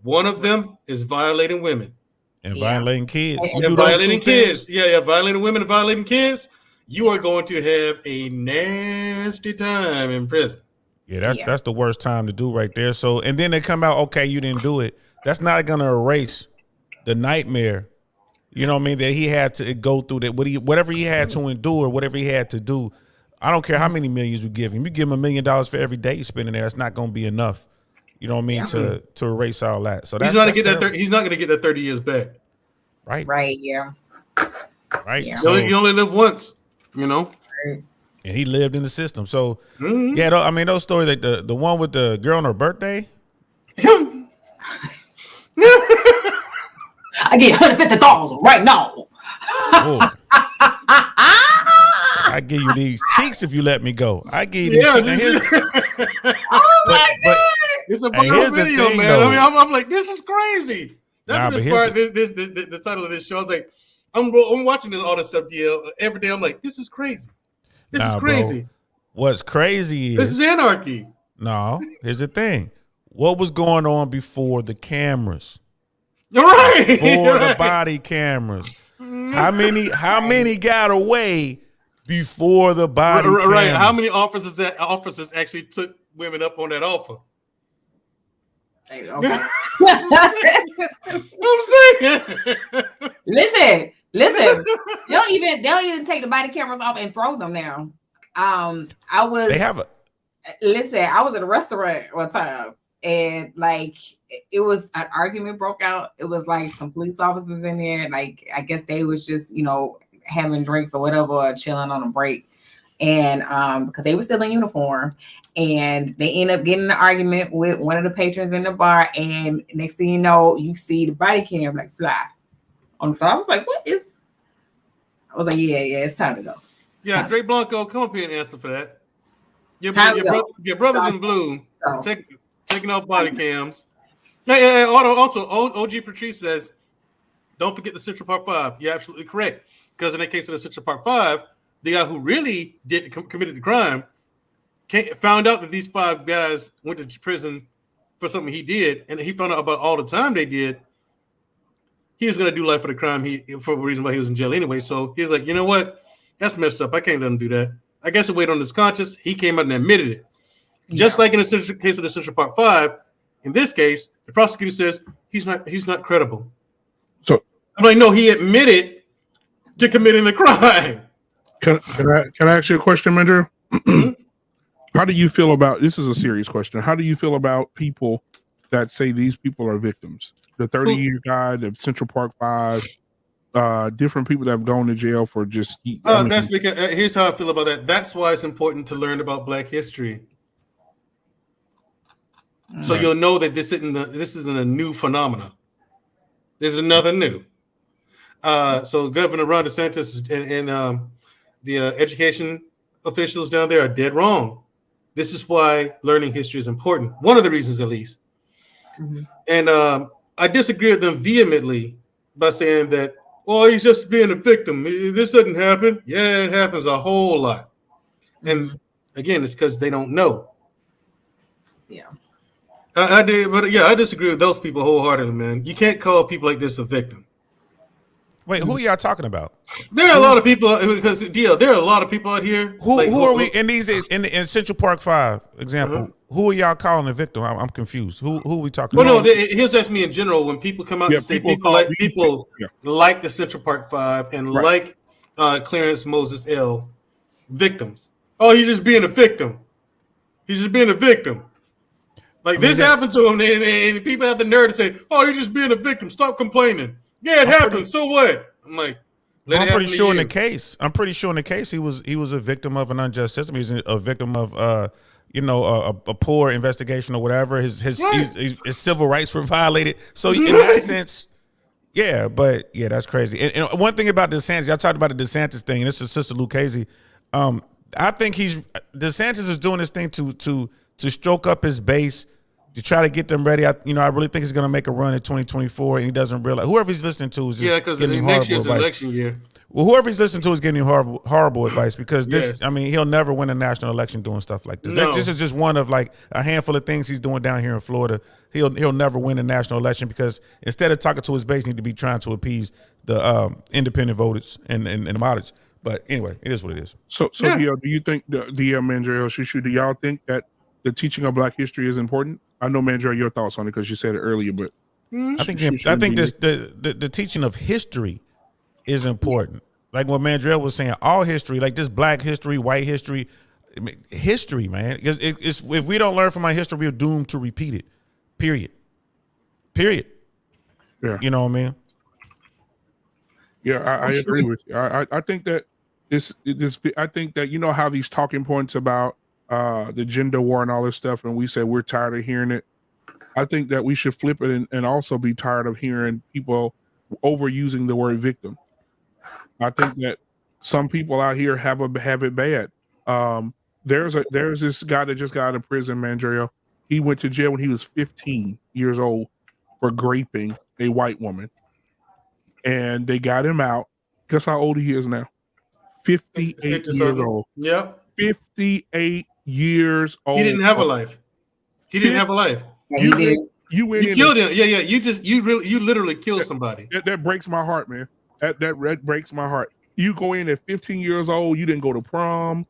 One of them is violating women. And violating kids. And violating kids. Violating women and violating kids. You are going to have a nasty time in prison. Yeah, that's the worst time to do right there. So, and then they come out, okay, you didn't do it. That's not going to erase the nightmare, you know what I mean, that he had to go through, that whatever he had to endure, whatever he had to do. I don't care how many millions you give him. You give him $1 million for every day you spend in there, it's not going to be enough. You know what I mean, to erase all that. So that's he's not going to get that 30 years back. Right. Right. Yeah. Right. Yeah. So, you only live once. Right. And he lived in the system. So I mean, those stories, like the one with the girl on her birthday. I get $150 right now. I give you these cheeks if you let me go. I give you these cheeks. God. It's a viral video, man. Though. I mean, I'm like, this is crazy. That's the title of this show. I was like, I'm watching all this stuff every day. I'm like, this is crazy. This is crazy. Bro, what's crazy is this is anarchy. No, here's the thing. What was going on before the cameras? Right. Before the body cameras. How many got away before the body cameras? Right. How many officers actually took women up on that offer? Hey, okay. I'm saying. Listen. They'll even take the body cameras off and throw them now. I was at a restaurant one time, and like it was an argument broke out. It was like some police officers in there, like I guess they was just having drinks or whatever, or chilling on a break, and because they were still in uniform. And they end up getting in an argument with one of the patrons in the bar. And next thing you know, you see the body cam like fly on the floor. I was like, I was like, yeah, it's time to go. Yeah, Dre Blanco, come up here and answer for that. Your brothers in blue taking off body cams. Hey, also, OG Patrice says, don't forget the Central Park 5. You're absolutely correct. Because in the case of the Central Park 5, the guy who really committed the crime found out that these 5 guys went to prison for something he did, and he found out about all the time they did. He was going to do life for the crime for the reason why he was in jail anyway. So he's like, you know what? That's messed up. I can't let him do that. I guess it weighed on his conscience. He came out and admitted it. Yeah. Just like in the case of the Central Park 5, in this case, the prosecutor says he's not credible. So I'm like, no, he admitted to committing the crime. Can I ask you a question, Mandrew? How do you feel about, this is a serious question, how do you feel about people that say these people are victims? The 30-year guy, the Central Park 5, different people that have gone to jail for just... that's because, here's how I feel about that. That's why it's important to learn about Black history. So you'll know that this isn't a new phenomenon. This is nothing new. So Governor Ron DeSantis and the education officials down there are dead wrong. This is why learning history is important. One of the reasons, at least. Mm-hmm. And I disagree with them vehemently by saying that, well, he's just being a victim. This doesn't happen. Yeah, it happens a whole lot. And again, it's because they don't know. Yeah. I did, but yeah, I disagree with those people wholeheartedly, man. You can't call people like this a victim. Wait, who are y'all talking about? There are a lot of people because there are a lot of people out here. Who are we in these in Central Park 5 example? Who are y'all calling a victim? I'm confused. Who are we talking about? No, he was asking me in general when people come out and say people like the Central Park 5 and like Clarence Moses L. victims. Oh, he's just being a victim. He's just being a victim. Like this happened to him, and people have the nerve to say, "Oh, you're just being a victim. Stop complaining." Yeah, it happened. So what? I'm like, I'm pretty sure in the case. I'm pretty sure in the case he was a victim of an unjust system. He's a victim of a poor investigation or whatever. His civil rights were violated. So in that sense, yeah. But yeah, that's crazy. And one thing about DeSantis, y'all talked about the DeSantis thing, and this is Sister Lucchese. I think DeSantis is doing this thing to stroke up his base, to try to get them ready. I really think he's going to make a run in 2024, and he doesn't realize. Whoever he's listening to is just because next year's election year. Well, whoever he's listening to is giving him horrible advice because this. I mean, he'll never win a national election doing stuff like this. No. This is just one of like a handful of things he's doing down here in Florida. He'll never win a national election because instead of talking to his base, he need to be trying to appease the independent voters and the moderates. But anyway, it is what it is. So do you think the Mandrell SHU? Do y'all think that the teaching of Black history is important? I know, Mandrell, your thoughts on it because you said it earlier, but I think the teaching of history is important. Like what Mandrell was saying, all history, like this Black history, white history, history, man. It's if we don't learn from our history, we're doomed to repeat it. Period. Yeah, you know what I mean. Yeah, I agree with you. I think that this. I think that how these talking points about the gender war and all this stuff, and we said we're tired of hearing it. I think that we should flip it and also be tired of hearing people overusing the word victim. I think that some people out here have it bad. There's this guy that just got out of prison, Mandrell. He went to jail when he was 15 years old for raping a white woman, and they got him out. Guess how old he is now? 58 years old. Yep. 58 years old. He didn't have a life. He didn't have a life. You did. You killed him. Yeah. You literally killed somebody. That breaks my heart, man. That breaks my heart. You go in at 15 years old. You didn't go to prom.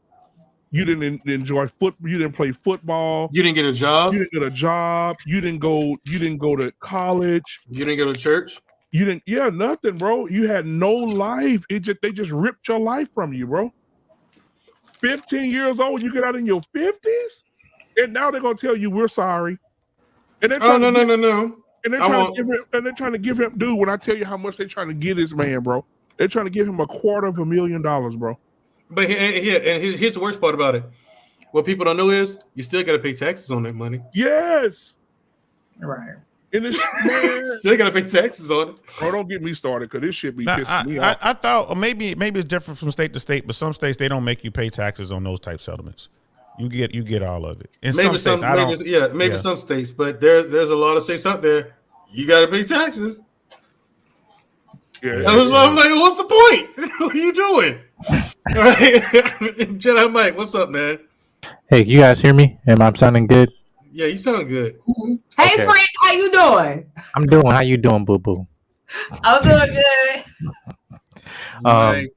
You didn't enjoy You didn't play football. You didn't get a job. You didn't get a job. You didn't go to college. You didn't go to church. You didn't. Yeah, nothing, bro. You had no life. They just ripped your life from you, bro. 15 years old, you get out in your 50s, and now they're gonna tell you we're sorry. And they're trying no. And they're trying to give him, dude. When I tell you how much they're trying to get this man, bro, they're trying to give him $250,000, bro. But here's the worst part about it. What people don't know is you still got to pay taxes on that money. Yes. Right. And this man still got to pay taxes on it. Oh, don't get me started because this shit be pissing me off. I thought maybe it's different from state to state, but some states they don't make you pay taxes on those type settlements. You get all of it. In some states, some states, but there's a lot of states out there. You got to pay taxes. Yeah. I'm like, what's the point? What are you doing? All right, Jedi Mike, what's up, man? Hey, you guys hear me? Am I sounding good? Yeah, you sound good. Hey, okay. Frank, how you doing? I'm doing. How you doing, Boo Boo? I'm doing good.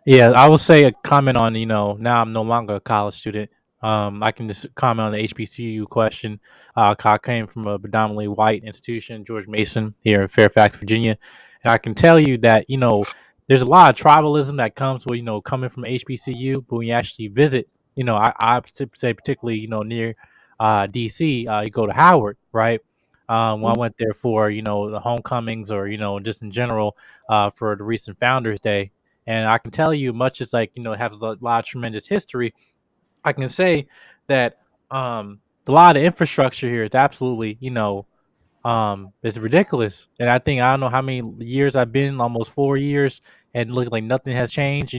Yeah, I will say a comment on now I'm no longer a college student. I can just comment on the HBCU question. I came from a predominantly white institution, George Mason, here in Fairfax, Virginia, and I can tell you that there's a lot of tribalism that comes with coming from HBCU, but when you actually visit, I say particularly near DC, you go to Howard, right? When I went there for the homecomings or just in general for the recent Founders Day, and I can tell you, much as it has a lot of tremendous history, I can say that a lot of infrastructure here is absolutely it's ridiculous. And I don't know how many years I've been, almost 4 years, and look like nothing has changed.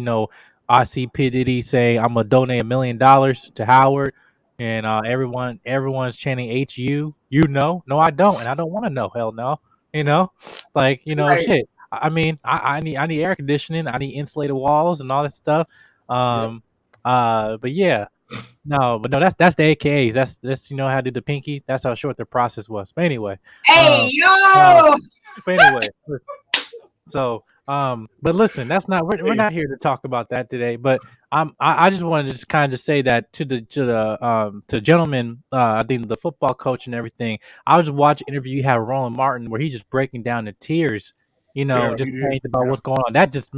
I see P. Diddy say I'm gonna donate $1 million to Howard, and everyone's chanting HU. No, I don't, and I don't want to know. Hell no. You know, like Right. shit. I mean, I need air conditioning. I need insulated walls and all that stuff. Yep. But yeah, but no, that's the AKAs. That's how I did the pinky. That's how short the process was. But anyway, Hey, um, uh, yo! but anyway, so but listen, that's not we're not here to talk about that today. But I just wanted to just kind of just say that to gentlemen, I think the football coach and everything. I was watching an interview you had with Roland Martin where he's just breaking down in tears. Yeah, Just he did. saying about Yeah. what's going on. That just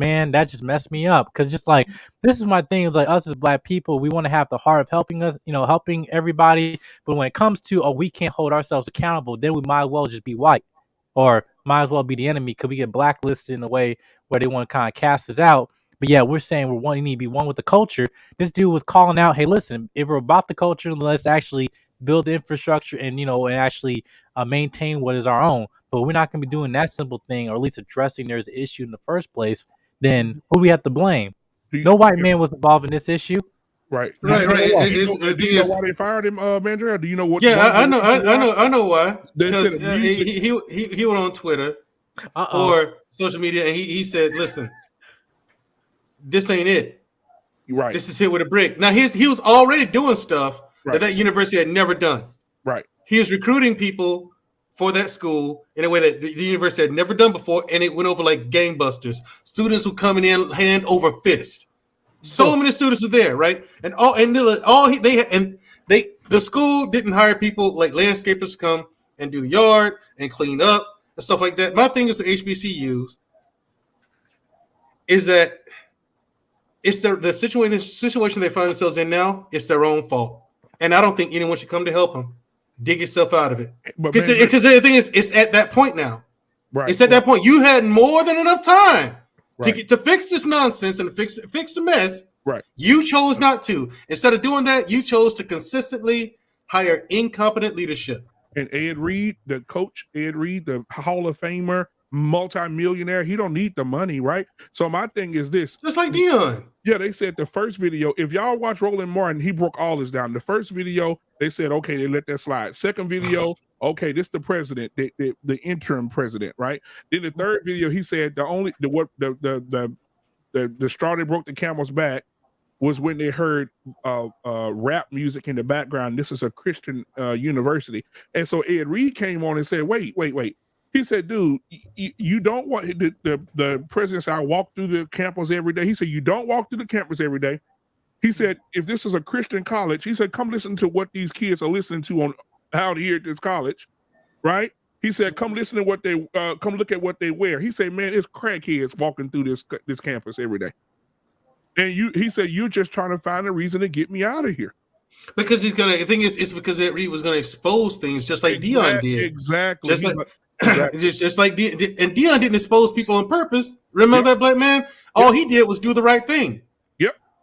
messed me up because just like this is my thing. Is like us as Black people, we want to have the heart of helping us, helping everybody. But when it comes to we can't hold ourselves accountable, then we might as well just be white, or might as well be the enemy because we get blacklisted in a way where they want to kind of cast us out. But yeah, we're saying we need to be one with the culture. This dude was calling out, hey, listen, if we're about the culture, let's actually build the infrastructure and and actually maintain what is our own. But we're not going to be doing that simple thing, or at least addressing there's an issue in the first place. Then who do we have to blame? No white man was involved in this issue. Right. Right. Do you know It's, why they fired him, Mandrell? Do you know what? yeah, I know why. They Because said music. he went on Twitter or social media and he said, "Listen, this ain't it. Right. This is hit with a brick." Now he was already doing stuff Right. that university had never done. Right. He was recruiting people for that school in a way that the university had never done before, and it went over like gangbusters. Students were coming in hand over fist. So many students were there, right? And the school didn't hire people like landscapers to come and do the yard and clean up and stuff like that. My thing is the HBCUs is that it's the situation they find themselves in now. It's their own fault, and I don't think anyone should come to help them. Dig yourself out of it. Because the thing is, it's at that point now. Right. It's at that point. You had more than enough time Right. to fix this nonsense and fix the mess. Right. You chose not to. Instead of doing that, you chose to consistently hire incompetent leadership. And Ed Reed, the coach, Ed Reed, the Hall of Famer, multi-millionaire, he don't need the money, right? So my thing is this. Just like Dion. Yeah, they said the first video, if y'all watch Roland Martin, he broke all this down. The first video, they said, okay, they let that slide. Second video, okay, this the president, the interim president, right? Then the third video, he said the straw that broke the camel's back was when they heard rap music in the background. This is a Christian university. And so Ed Reed came on and said, wait. He said, dude, you don't want the president said, I walk through the campus every day. He said, you don't walk through the campus every day. He said, if this is a Christian college, he said, come listen to what these kids are listening to on out here at this college, right? He said, come listen to what they come look at what they wear. He said, man, it's crackheads walking through this campus every day. And he said, you're just trying to find a reason to get me out of here. Because the thing is, it's because Ed Reed was going to expose things just like Dion did. Exactly. Just like and Dion didn't expose people on purpose. Remember that black man? All he did was do the right thing.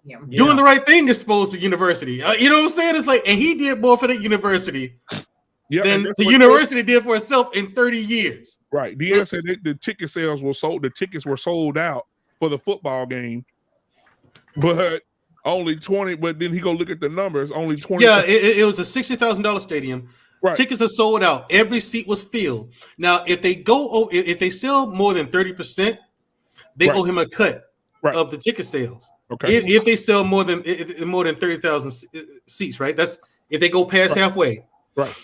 Yep. Doing the right thing exposed the university. You know what I'm saying? It's like, and he did more for the university than the university did for itself in 30 years. Right. Dion said the ticket sales were sold. The tickets were sold out for the football game, but only 20. But then he go look at the numbers. Only 20. Yeah, it was a $60,000 stadium. Right. Tickets are sold out. Every seat was filled. Now, if they sell more than 30%, they owe him a cut of the ticket sales. Okay. If they sell more than 30,000 seats, right? That's if they go past halfway. Right.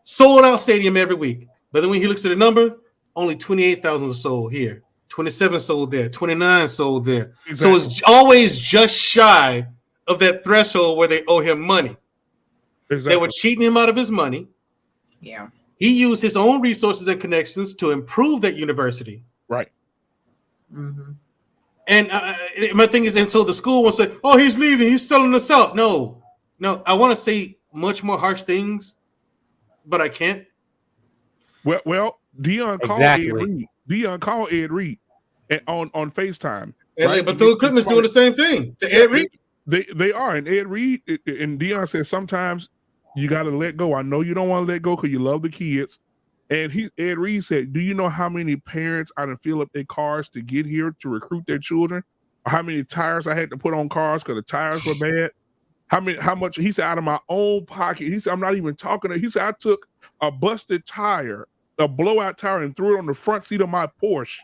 Sold out stadium every week. But then when he looks at the number, only 28,000 was sold here. 27 sold there. 29 sold there. Exactly. So it's always just shy of that threshold where they owe him money. Exactly. They were cheating him out of his money. Yeah. He used his own resources and connections to improve that university. Right. Mm-hmm. And my thing is, and so the school will say, "Oh, he's leaving. He's selling us out." No. I want to say much more harsh things, but I can't. Well, Dion called Ed Reed. Dion called Ed Reed on FaceTime. And but Bethune Cookman is doing the same thing to Ed Reed. They are, and Ed Reed and Dion said sometimes you got to let go. I know you don't want to let go because you love the kids. And Ed Reed said, do you know how many parents I done fill up their cars to get here to recruit their children? Or how many tires I had to put on cars because the tires were bad? How much? He said, out of my own pocket. He said, I'm not even talking. He said, I took a busted tire a blowout tire and threw it on the front seat of my Porsche.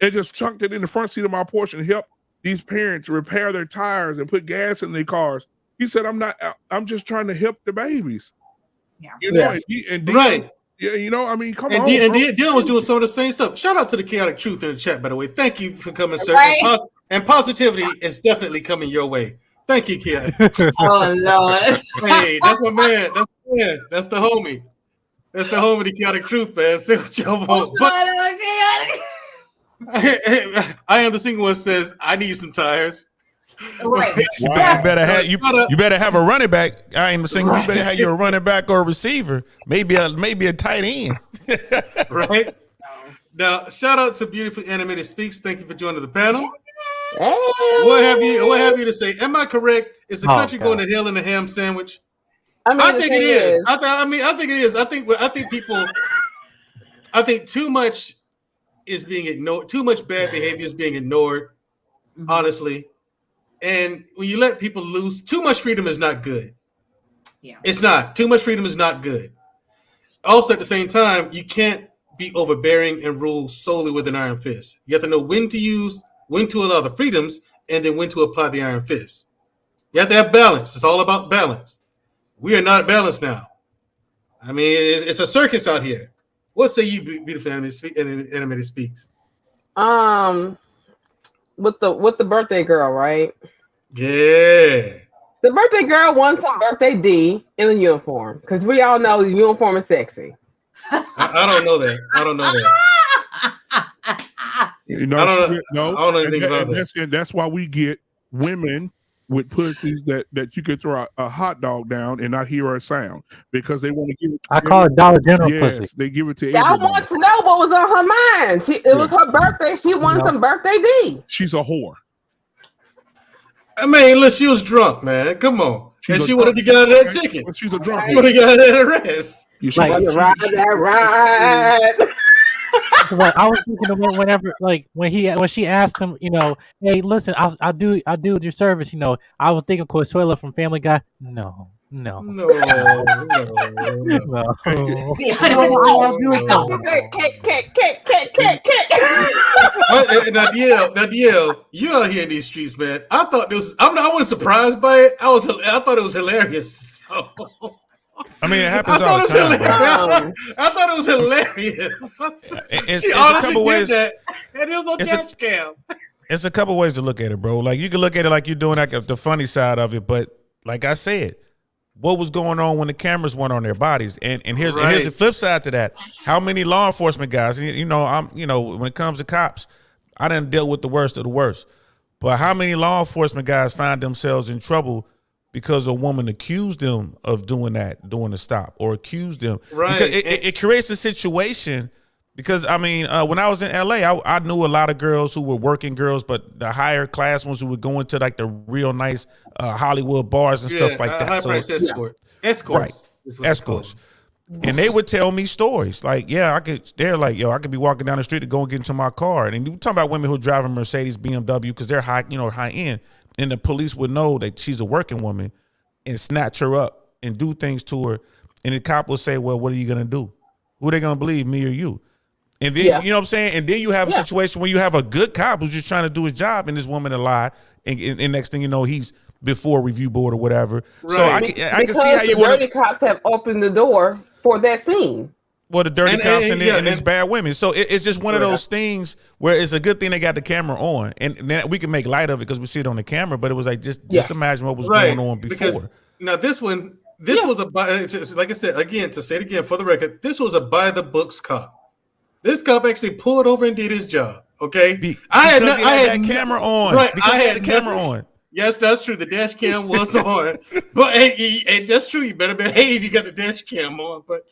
And just chunked it in the front seat of my Porsche and helped these parents repair their tires and put gas in their cars. He said, I'm just trying to help the babies. Yeah. You know, and Dion, Right. Yeah, you know, I mean, come and on. Dion was doing some of the same stuff. Shout out to the Chaotic Truth in the chat, by the way. Thank you for coming, sir. Right. And positivity is definitely coming your way. Thank you, Chaotic. Oh Lord. Hey, that's my man. That's my man. That's the homie. That's the homie, the Chaotic Truth, man. Say what y'all want. I am the single one says, I need some tires. Right. You better have a running back. I ain't saying you better have your running back or a receiver. Maybe a tight end. Right. Now, shout out to Beautifully Animated Speaks. Thank you for joining the panel. Hey. What have you to say? Am I correct? Is the country going to hell in a ham sandwich? I think it is. I think it is. I think too much is being ignored. Too much bad behavior is being ignored. Honestly. And when you let people loose, too much freedom is not good. Yeah. It's not. Too much freedom is not good. Also, at the same time, you can't be overbearing and rule solely with an iron fist. You have to know when to use, when to allow the freedoms, and then when to apply the iron fist. You have to have balance. It's all about balance. We are not balanced now. I mean, it's a circus out here. What say you, Beautiful Animated Speaks? With the birthday girl, right? Yeah. The birthday girl won some birthday D in a uniform because we all know the uniform is sexy. I don't know that. You know, I don't know anything about that. That's why we get women with pussies that you could throw a hot dog down and not hear a sound because they want to give it. I call it Dollar General pussy. They give it to I everybody. want to know what was on her mind. It was her birthday. She won some birthday D. She's a whore. I mean, look, she was drunk, man. Come on. She wanted to get out of that ticket. She's a drunk. She wanted to get out of that arrest. You should ride that ride. Like, I was thinking of whenever, like when she asked him, you know, hey, listen, I do your service, you know. I was thinking Consuela from Family Guy. No. No. Nadiel, you out here in these streets, man. I thought this. I wasn't surprised by it. I thought it was hilarious. I mean, it happens all the time, bro. I thought it was hilarious. It's She a honestly couple did ways. that, and it was on dash cam. It's a couple ways to look at it, bro. Like you can look at it like you're doing like the funny side of it, but like I said, what was going on when the cameras weren't on their bodies? And here's the flip side to that. How many law enforcement guys? You know, when it comes to cops, I didn't deal with the worst of the worst. But how many law enforcement guys find themselves in trouble because a woman accused them of doing the stop, or accused them? Right. Because it creates a situation. Because I mean, when I was in LA, I knew a lot of girls who were working girls, but the higher class ones who would go into like the real nice Hollywood bars and stuff like that. High price escorts. Right. Escorts. And they would tell me stories like, they're like, yo, I could be walking down the street to go and get into my car. And you talking about women who are driving Mercedes, BMW, because they're high end. And the police would know that she's a working woman and snatch her up and do things to her. And the cop will say, well, what are you going to do? Who are they going to believe, me or you? And then, you know what I'm saying? And then you have a situation where you have a good cop who's just trying to do his job and this woman to lie. And next thing you know, he's before review board or whatever. Right. So I can see how you want dirty cops have opened the door for that scene. Well, the dirty cops and these bad women. So it's just one of those things where it's a good thing they got the camera on. And then we can make light of it because we see it on the camera. But it was like, just imagine what was going on before. Because now this was like I said, again, to say it again for the record, this was a by the books cop. This cop actually pulled over and did his job. Okay, I had that camera on. Right, because I had the camera on. Yes, that's true. The dash cam was on, but hey, that's true. You better behave. You got the dash cam on. But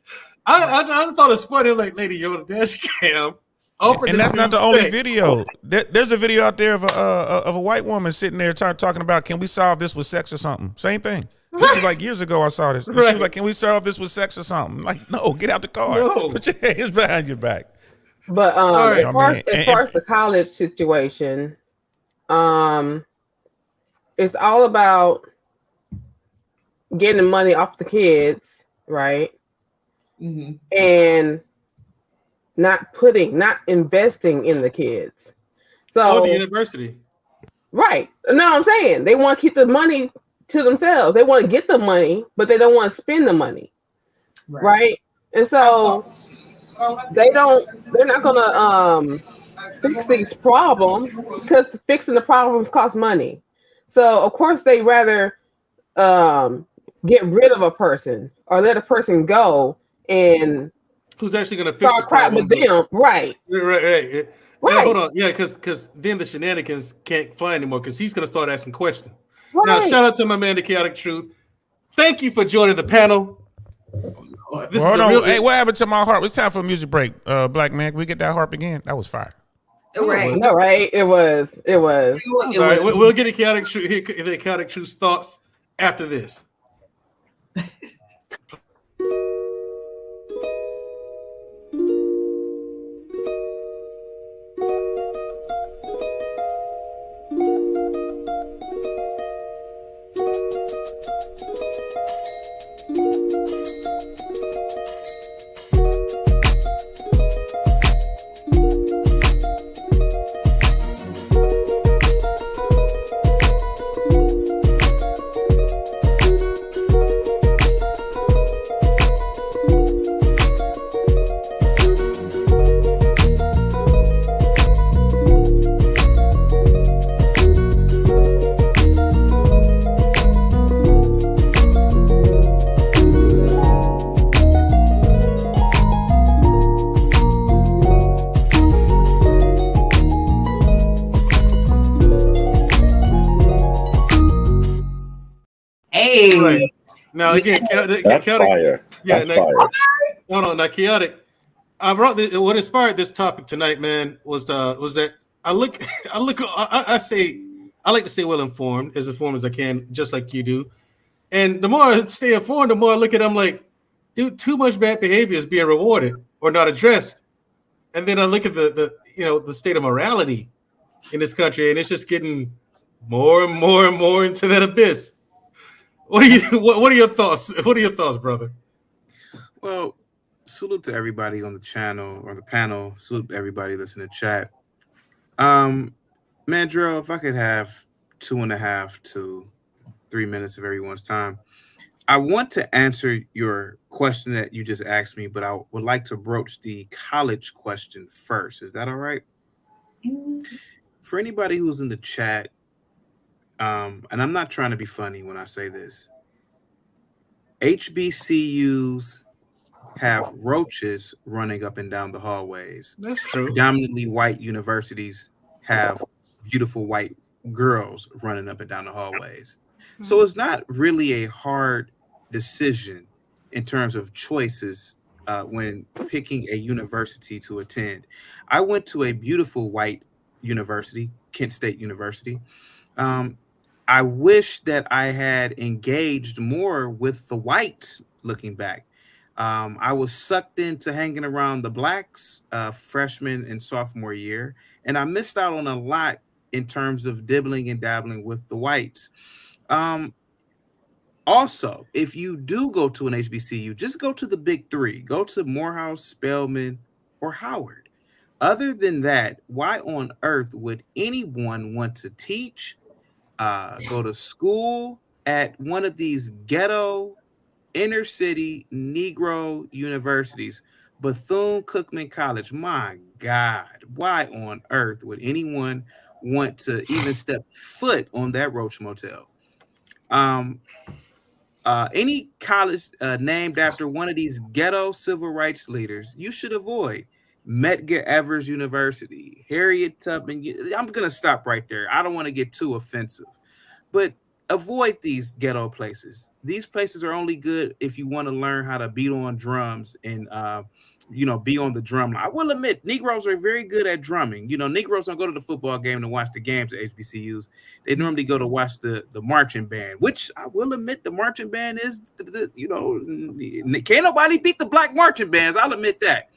I thought it's funny. Like, lady, you're on the dash cam. And that's not the only video. There's a video out there of a white woman sitting there talking about, can we solve this with sex or something? Same thing. This was like years ago I saw this. She was like, can we solve this with sex or something? Like, no, get out the car. No. Put your hands behind your back. But as far as the college situation, it's all about getting money off the kids, right? Mm-hmm. And not investing in the kids. Or the So university. right. No, I'm saying they want to keep the money to themselves. They want to get the money, but they don't want to spend the money. Right. And so they're not gonna fix these problems because fixing the problems costs money. So of course they rather get rid of a person or let a person go and who's actually going to fix the start crap problem. with them. Right. Right. Now, Right. hold on. Yeah, because then the shenanigans can't fly anymore because he's going to start asking questions. Now, Right. shout out to my man, the Chaotic Truth. Thank you for joining the panel. Hold on. Hey, what happened to my harp? It's time for a music break. Black man, can we get that harp again? That was fire. Right. No, right. It was. All right, we'll get the Chaotic Truth's thoughts after this. Hey. Right. Now again, That's fire. Yeah, That's fire. Hold on, now Chaotic. I brought this, what inspired this topic tonight, man, was that I like to stay well informed as I can, just like you do. And the more I stay informed, the more I look at it, I'm like, dude, too much bad behavior is being rewarded or not addressed. And then I look at the state of morality in this country, and it's just getting more and more and more into that abyss. What are your thoughts? What are your thoughts, brother? Well, salute to everybody on the channel or the panel. Salute to everybody listening to chat. Mandrell, if I could have 2.5 to 3 minutes of everyone's time, I want to answer your question that you just asked me, but I would like to broach the college question first. Is that all right? For anybody who's in the chat, and I'm not trying to be funny when I say this, HBCUs have roaches running up and down the hallways. That's true. Predominantly white universities have beautiful white girls running up and down the hallways. So it's not really a hard decision in terms of choices when picking a university to attend. I went to a beautiful white university, Kent State University. I wish that I had engaged more with the whites looking back. I was sucked into hanging around the blacks freshman and sophomore year, and I missed out on a lot in terms of dibbling and dabbling with the whites. Also, if you do go to an HBCU, just go to the big three. Go to Morehouse, Spelman, or Howard. Other than that, why on earth would anyone want to teach, go to school at one of these ghetto, inner city Negro universities? Bethune-Cookman College, my God, why on earth would anyone want to even step foot on that Roach Motel? Any college named after one of these ghetto civil rights leaders, you should avoid. Medgar Evers University, Harriet Tubman. I'm going to stop right there. I don't want to get too offensive, but avoid these ghetto places. These places are only good if you want to learn how to beat on drums and, be on the drum line. I will admit, Negroes are very good at drumming. Negroes don't go to the football game to watch the games at HBCUs. They normally go to watch the marching band, which I will admit the marching band is, can't nobody beat the black marching bands. I'll admit that.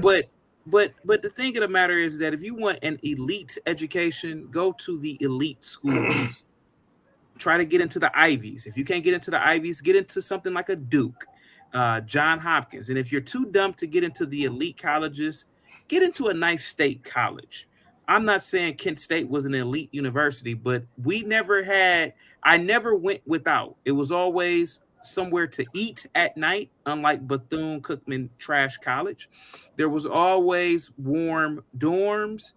But the thing of the matter is that if you want an elite education, go to the elite schools. Try to get into the Ivies. If you can't get into the Ivies, get into something like a Duke. John Hopkins. And if you're too dumb to get into the elite colleges, get into a nice state college. I'm not saying Kent State was an elite university, but I never went without. It was always somewhere to eat at night, unlike Bethune-Cookman Trash College. There was always warm dorms,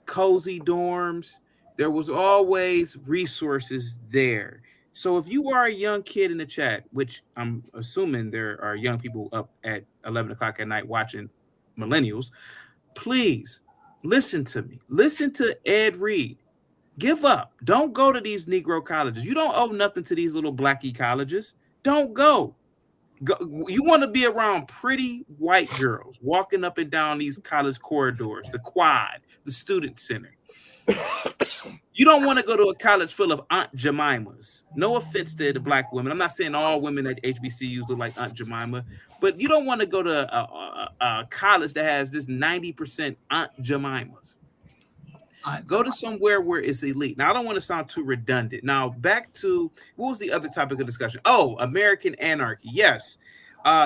cozy dorms. There was always resources there. So if you are a young kid in the chat, which I'm assuming there are young people up at 11 o'clock at night watching millennials, please listen to me. Listen to Ed Reed. Give up. Don't go to these Negro colleges. You don't owe nothing to these little blackie colleges. Don't go. You want to be around pretty white girls walking up and down these college corridors, the quad, the student center. You don't want to go to a college full of Aunt Jemimas. No offense to the black women. I'm not saying all women at HBCUs look like Aunt Jemima, but you don't want to go to a college that has this 90% Aunt Jemimas. Go to somewhere where it's elite. Now, I don't want to sound too redundant. Now, back to what was the other topic of discussion? Oh, American anarchy. Yes.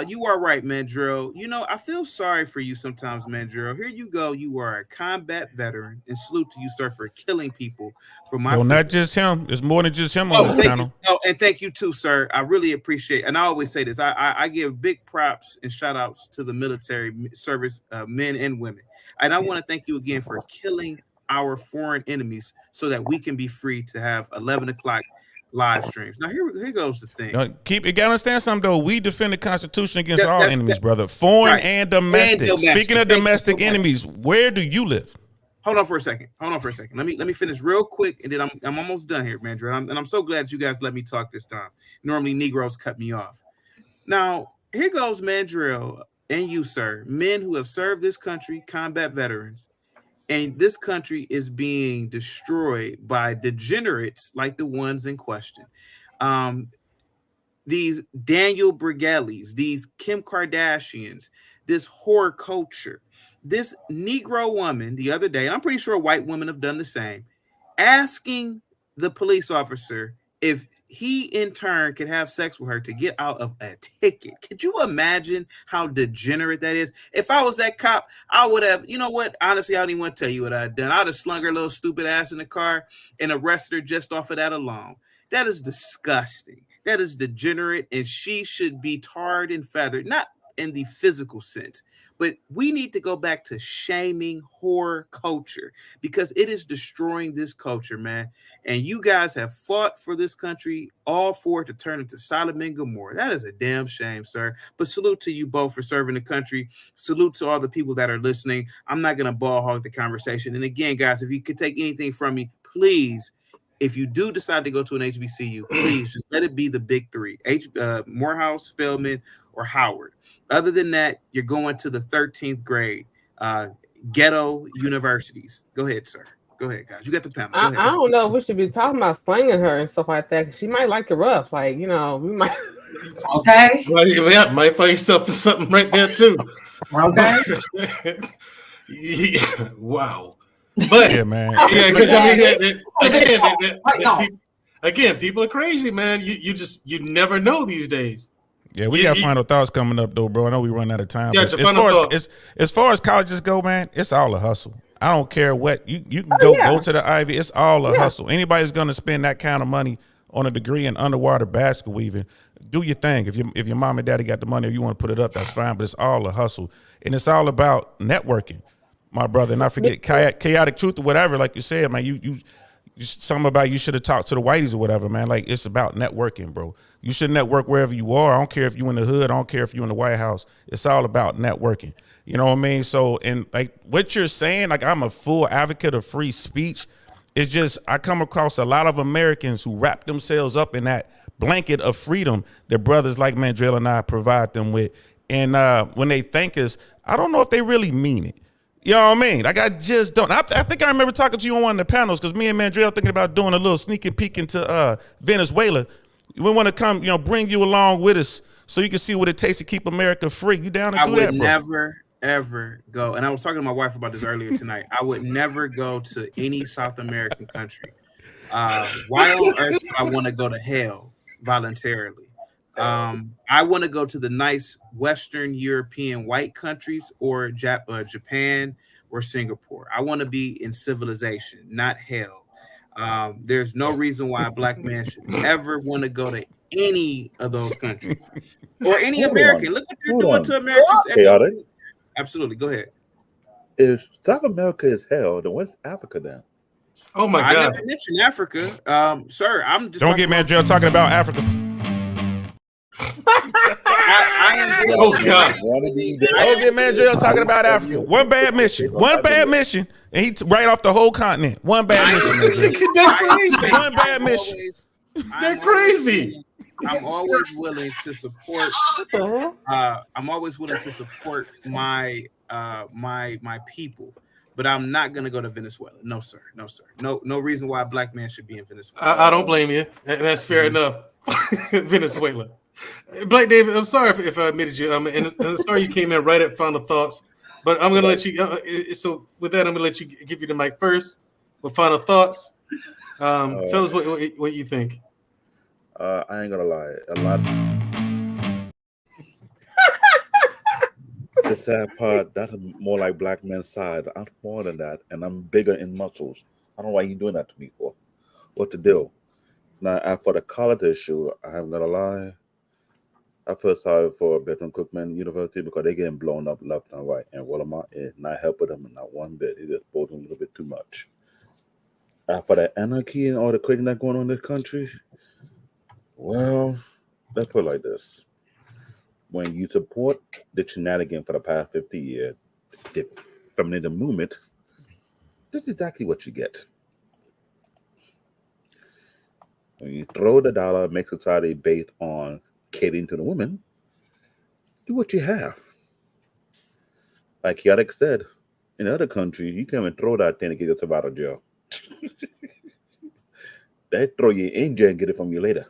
You are right, Mandrell. You know, I feel sorry for you sometimes, Mandrell. Here you go. You are a combat veteran, and salute to you, sir, for killing people for my freedom. Not just him. It's more than just him on this panel. And thank you too, sir. I really appreciate it. And I always say this. I give big props and shout outs to the military service men and women. And I want to thank you again for killing our foreign enemies so that we can be free to have 11 o'clock live streams. Now here goes the thing. You gotta understand something though. We defend the Constitution against all enemies, brother. Foreign and domestic. Speaking of domestic enemies, where do you live? Hold on for a second. Let me finish real quick, and then I'm almost done here, Mandrell. And I'm so glad you guys let me talk this time. Normally Negroes cut me off. Now here goes Mandrell and you, sir, men who have served this country, combat veterans. And this country is being destroyed by degenerates like the ones in question. These Daniel Brigellis, these Kim Kardashians, this whore culture, this Negro woman the other day, I'm pretty sure white women have done the same, asking the police officer if he in turn could have sex with her to get out of a ticket. Could you imagine how degenerate that is? If I was that cop, I would have, you know what? Honestly, I don't even want to tell you what I'd done. I'd have slung her little stupid ass in the car and arrested her just off of that alone. That is disgusting. That is degenerate, and she should be tarred and feathered, not in the physical sense, but we need to go back to shaming whore culture because it is destroying this culture, man. And you guys have fought for this country, all for it to turn into Sodom and Gomorrah. That is a damn shame, sir. But salute to you both for serving the country. Salute to all the people that are listening. I'm not going to ball hog the conversation. And again, guys, if you could take anything from me, please, if you do decide to go to an HBCU, please just let it be the big three, Morehouse, Spelman, or Howard. Other than that, you're going to the 13th grade ghetto universities. Go ahead, sir. Go ahead, guys. You got the panel. I don't know if we should be talking about slinging her and stuff like that. She might like it rough. Like, you know, we might. Okay. Well, yeah, might find yourself in something right there too. Okay. Yeah, wow. But yeah, man. Yeah, because I mean, again, people are crazy, man. You never know these days. Yeah, we got final thoughts coming up though, bro. I know we run out of time. Yeah, but as far as colleges go, man, it's all a hustle. I don't care what you can go to the Ivy. It's all a hustle. Anybody's gonna spend that kind of money on a degree in underwater basket weaving. Do your thing. If your mom and daddy got the money, or you want to put it up, that's fine. But it's all a hustle, and it's all about networking, my brother. And I forget chaotic truth or whatever, like you said, man. You something about you should have talked to the whiteys or whatever, man. Like, it's about networking, bro. You should network wherever you are. I don't care if you in the hood. I don't care if you in the White House. It's all about networking. You know what I mean? So, and like what you're saying, like I'm a full advocate of free speech. It's just I come across a lot of Americans who wrap themselves up in that blanket of freedom that brothers like Mandrell and I provide them with. And when they thank us, I don't know if they really mean it. You know what I mean? Like, I just don't. I think I remember talking to you on one of the panels because me and Mandrell thinking about doing a little sneaky peek into Venezuela. We want to come, bring you along with us so you can see what it takes to keep America free. You down to do that, bro? I would never, ever go. And I was talking to my wife about this earlier tonight. I would never go to any South American country. Why on earth would I want to go to hell voluntarily? I want to go to the nice Western European white countries or Japan or Singapore. I want to be in civilization, not hell. There's no reason why a black man should ever want to go to any of those countries or any American. Look what they're doing to Americans. Absolutely. Go ahead. If South America is hell, then what's Africa then? Oh my God! I never mentioned Africa, sir. I'm just don't get Mandrell talking about Africa. I am. Oh God! Don't get Mandrell talking about Africa. One bad mission, and he right off the whole continent. One bad mission. They're crazy. One bad mission. They're crazy. I'm always willing to support. I'm always willing to support my my people, but I'm not gonna go to Venezuela. No, sir. No, sir. No reason why a black man should be in Venezuela. I don't blame you. That's fair enough. Venezuela. Black David, I'm sorry if I admitted you. And I'm sorry you came in right at final thoughts. But I'm gonna let you. So with that, I'm gonna let you give you the mic first with final thoughts. Tell us what you think. I ain't gonna lie. A lot. The sad part, that's more like black men's side. I'm more than that, and I'm bigger in muscles. I don't know why you doing that to me for. What to do? Now, for the college issue, I'm gonna lie. I feel sorry for Bedroom Cookman University because they're getting blown up left and right, and Walmart is not helping them not one bit. It just blows them a little bit too much. For the anarchy and all the crazy that's going on in this country, well, let's put it like this. When you support the shenanigans for the past 50 years, the feminism movement, this is exactly what you get. When you throw the dollar, make society based on catering to the women, do what you have. Like Chaotic said, in other countries, you can't even throw that thing to get yourself out of jail. They throw you in jail and get it from you later.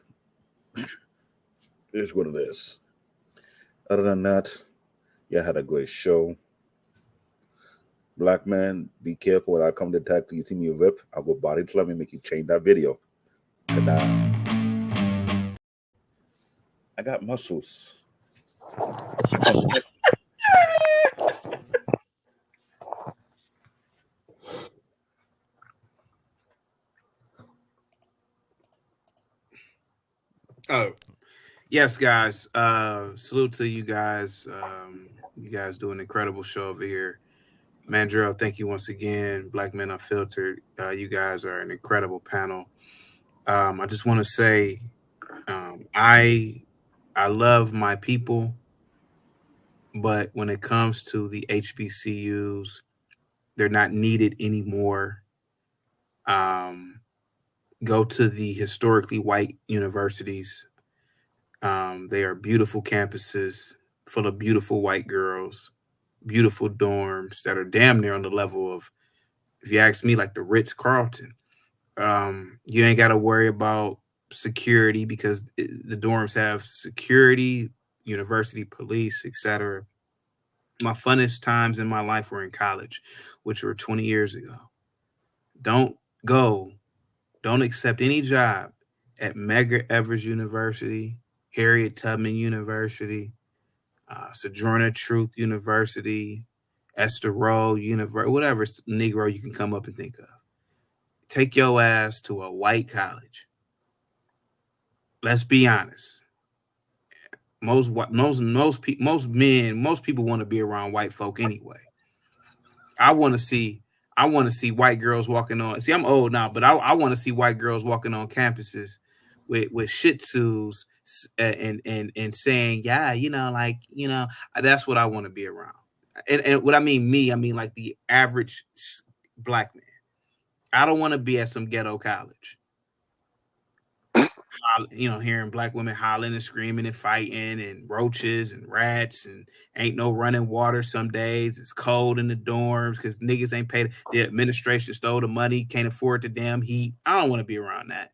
It's what it is. Other than that, you had a great show. Black man, be careful when I come to attack you. See me rip, I'll go body slam and make you change that video. And I got muscles. Oh, yes, guys. Salute to you guys. You guys do an incredible show over here. Mandrell, thank you once again. Black Men Unfiltered. You guys are an incredible panel. I just want to say I love my people, but when it comes to the HBCUs, they're not needed anymore. Go to the historically white universities. They are beautiful campuses full of beautiful white girls, beautiful dorms that are damn near on the level of, if you ask me, like the Ritz-Carlton. You ain't got to worry about security because the dorms have security, university police, etc. My funnest times in my life were in college, which were 20 years ago. Don't accept any job at Medgar Evers University, Harriet Tubman University, Sojourner Truth University, Esther Rowe University, whatever Negro you can come up and think of. Take your ass to a white college. Let's be honest. Most people want to be around white folk anyway. I want to see white girls walking on. See, I'm old now, but I want to see white girls walking on campuses with Shih Tzus and saying, yeah, that's what I want to be around. And what I mean like the average black man. I don't want to be at some ghetto college. Hearing black women hollering and screaming and fighting and roaches and rats and ain't no running water some days. It's cold in the dorms because niggas ain't paid. The administration stole the money, can't afford the damn heat. I don't want to be around that.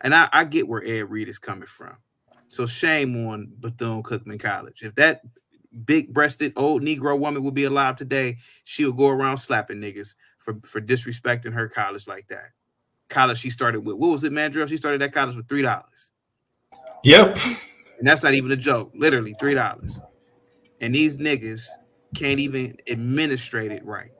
And I get where Ed Reed is coming from. So shame on Bethune-Cookman College. If that big-breasted old Negro woman would be alive today, she would go around slapping niggas for disrespecting her college like that. College she started with, what was it, Mandrell? She started that college with $3. Yep. And that's not even a joke. Literally $3. And these niggas can't even administrate it right.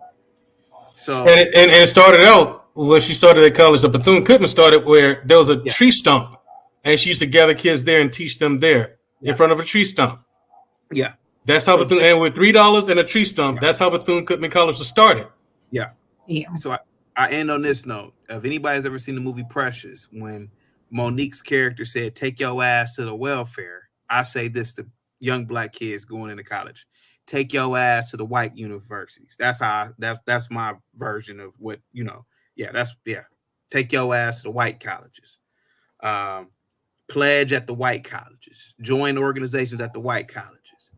So and it started out when she started at college. The Bethune-Cookman started where there was a tree stump, and she used to gather kids there and teach them there in front of a tree stump. Yeah, that's how Bethune. And with $3 and a tree stump, that's how Bethune-Cookman College was started. Yeah. So I end on this note. If anybody's ever seen the movie Precious, when Monique's character said, "Take your ass to the welfare," I say this to young black kids going into college: take your ass to the white universities. That's how that's my version of what, you know. Take your ass to the white colleges. Pledge at the white colleges. Join organizations at the white colleges.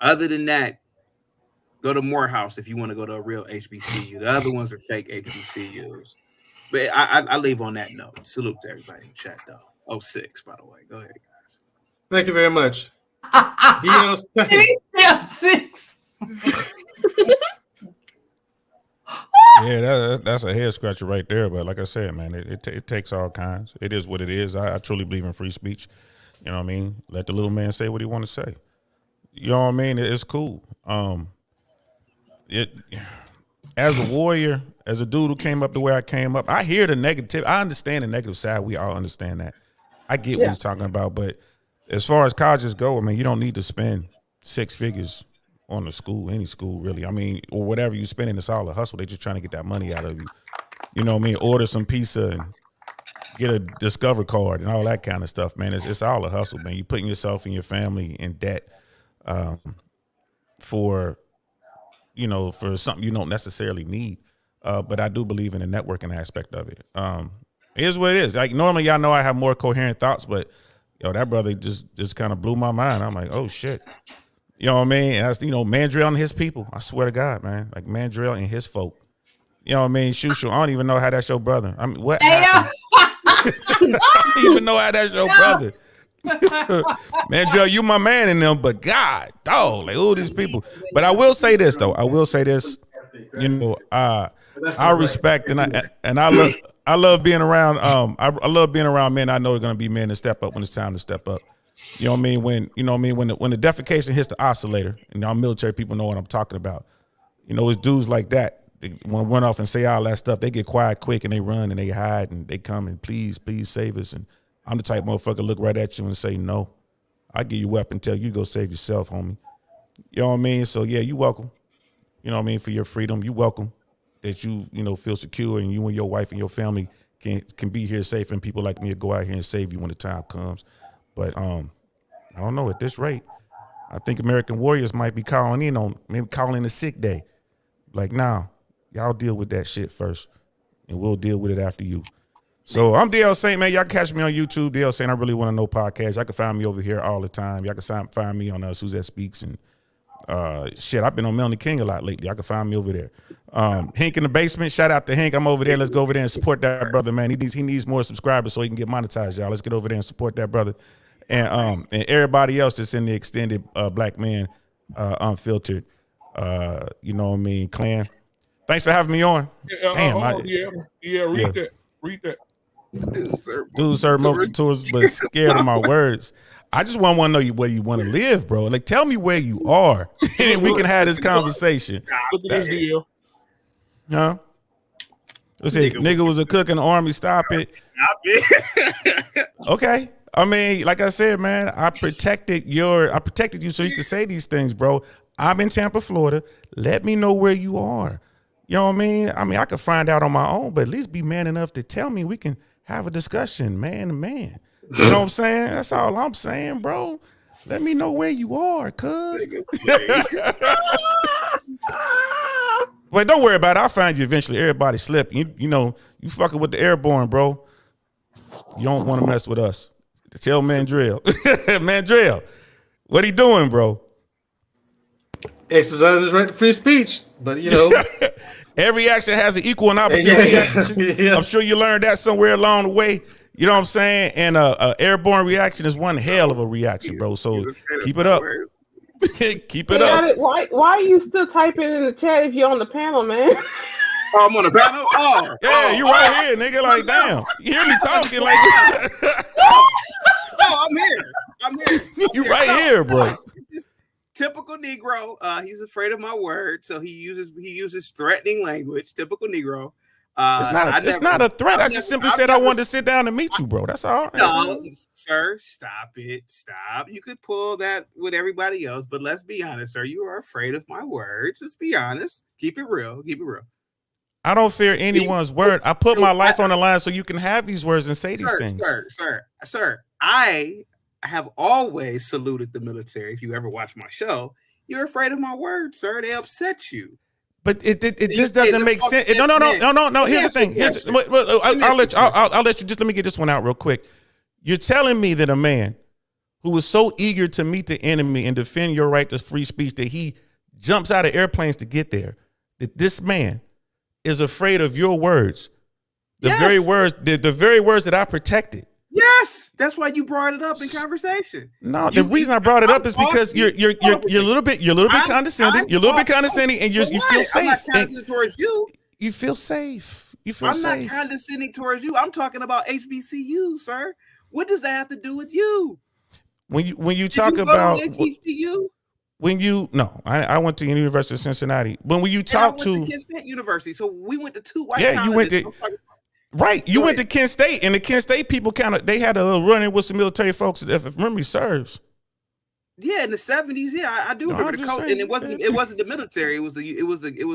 Other than that, go to Morehouse if you want to go to a real HBCU. The other ones are fake HBCUs. But I leave on that note. Salute to everybody in the chat, though. 06, by the way. Go ahead, guys. Thank you very much. DLC. Yeah, that's a head scratcher right there. But like I said, man, it takes all kinds. It is what it is. I truly believe in free speech. You know what I mean? Let the little man say what he want to say. You know what I mean? It's cool. As a warrior, as a dude who came up the way I came up, I hear the negative. I understand the negative side. We all understand that. I get what he's talking about. But as far as colleges go, I mean, you don't need to spend 6 figures on a school, any school really. I mean, or whatever you spending, it's all a hustle. They're just trying to get that money out of you. You know what I mean? Order some pizza and get a Discover card and all that kind of stuff, man. It's all a hustle, man. You're putting yourself and your family in debt for something you don't necessarily need. But I do believe in the networking aspect of it. It is what it is. Like normally, y'all know I have more coherent thoughts, but that brother just kind of blew my mind. I'm like, oh shit. You know what I mean? And that's, Mandrell and his people. I swear to God, man. Like Mandrell and his folk. You know what I mean? SHU, I don't even know how that's your brother. I mean, what happened? I don't even know how that's your brother. Mandrell, you my man in them, but God, dog, like all these people. But I will say this though. I respect and I love being around. I love being around men I know are gonna be men to step up when it's time to step up. You know what I mean? When the defecation hits the oscillator, and our military people know what I'm talking about. It's dudes like that. They want to run off and say all that stuff. They get quiet quick and they run and they hide and they come and please save us. And I'm the type of motherfucker look right at you and say no. I give you a weapon, tell you go save yourself, homie. You know what I mean? So yeah, you welcome. You know what I mean, for your freedom. You welcome that you feel secure and you and your wife and your family can be here safe and people like me will go out here and save you when the time comes. But I don't know, at this rate, I think American warriors might be calling in a sick day. Like, nah, y'all deal with that shit first and we'll deal with it after you. So I'm DL Saint, man. Y'all can catch me on YouTube, DL Saint. I Really Want to Know podcast. Y'all can find me over here all the time. Y'all can find me on Suzette Speaks and I've been on Melanie King a lot lately. Y'all can find me over there. Hank in the basement. Shout out to Hank. I'm over there. Let's go over there and support that brother, man. He needs more subscribers so he can get monetized, y'all. Let's get over there and support that brother. And everybody else that's in the extended Black Man Unfiltered, you know what I mean, clan. Thanks for having me on. Read that. Dude, sir, multiple tours, but scared of my words. I just want to know where you want to live, bro. Like, tell me where you are, and we can have this conversation. Look at this deal. Huh? Let's see. Nigga was a cook in the army. Stop it. Okay. I mean, like I said, man, I protected you so you could say these things, bro. I'm in Tampa, Florida. Let me know where you are. You know what I mean? I could find out on my own, but at least be man enough to tell me. We can have a discussion, man to man. You know what I'm saying? That's all I'm saying, bro. Let me know where you are, cuz. But don't worry about it. I'll find you eventually. Everybody slip. You fucking with the airborne, bro. You don't want to mess with us. Tell Mandrell. Mandrell, what he doing, bro? Exercise his right to free speech, but every action has an equal and opposite reaction. Yeah. I'm sure you learned that somewhere along the way. You know what I'm saying? And a airborne reaction is one hell of a reaction, bro. So keep it up. Keep it up. Why are you still typing in the chat if you're on the panel, man? Oh, I'm on the panel? Oh. Yeah, you right here, nigga. Like, damn. You hear me talking like Oh, I'm here. here, bro. Typical Negro. He's afraid of my word, so he uses threatening language. Typical Negro. It's not a threat. I just simply said I wanted to sit down and meet you, bro. That's all. No, sir, stop it. Stop. You could pull that with everybody else, but let's be honest, sir. You are afraid of my words. Let's be honest. Keep it real. Keep it real. I don't fear anyone's word. I put my life on the line so you can have these words and say these things. Sir, I have always saluted the military. If you ever watch my show, you're afraid of my words, sir. They upset you. But it just doesn't make sense. No. Here's the thing. I'll let you just let me get this one out real quick. You're telling me that a man who was so eager to meet the enemy and defend your right to free speech that he jumps out of airplanes to get there, that this man is afraid of your words, the very words that I protected. Yes, that's why you brought it up in conversation. No, the reason I brought it up is because you're a little bit condescending. You're a little bit condescending, and you feel safe. I'm not condescending towards you. You feel safe. I'm not condescending towards you. I'm talking about HBCU, sir. What does that have to do with you? When you talk about HBCU. I went to University of Cincinnati. When you talk to Kent State University, so we went to two white. Yeah, you went to. Right, you went to Kent State, and the Kent State people they had a little run-in with some military folks, if memory serves. Yeah, in the 70s, I do remember the code, and it wasn't the military, it was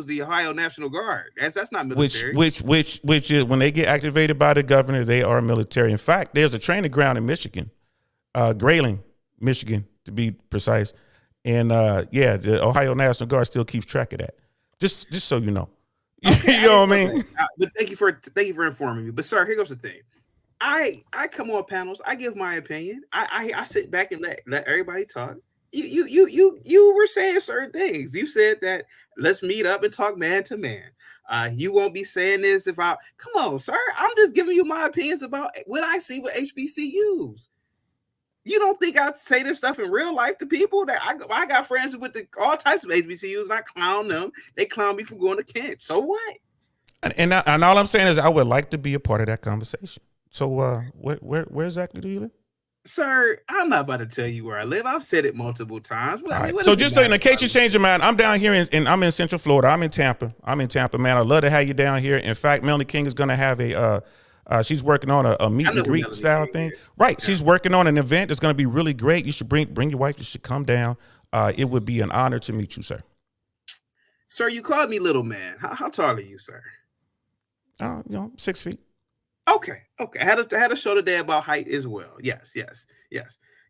the Ohio National Guard. That's not military. Which is when they get activated by the governor, they are military. In fact, there's a training ground in Michigan, Grayling, Michigan, to be precise, and the Ohio National Guard still keeps track of that. Just so you know. Okay, you know what I mean? But thank you for informing me. But sir, here goes the thing. I come on panels. I give my opinion. I sit back and let everybody talk. You were saying certain things. You said that let's meet up and talk man to man. You won't be saying this if I come on, sir. I'm just giving you my opinions about what I see with HBCUs. You don't think I say this stuff in real life to people? That I got friends with all types of HBCUs, and I clown them. They clown me for going to Kent. So what? And all I'm saying is I would like to be a part of that conversation. So where exactly do you live? Sir, I'm not about to tell you where I live. I've said it multiple times. So just so in case you change your mind, I'm down here and I'm in Central Florida. I'm in Tampa, man. I'd love to have you down here. In fact, Melanie King is going to have she's working on a meet and greet style thing. Right. Yeah. She's working on an event that's going to be really great. You should bring your wife. You should come down. It would be an honor to meet you, sir. Sir, you called me little man. How tall are you, sir? 6 feet. Okay. I had a show today about height as well. Yes.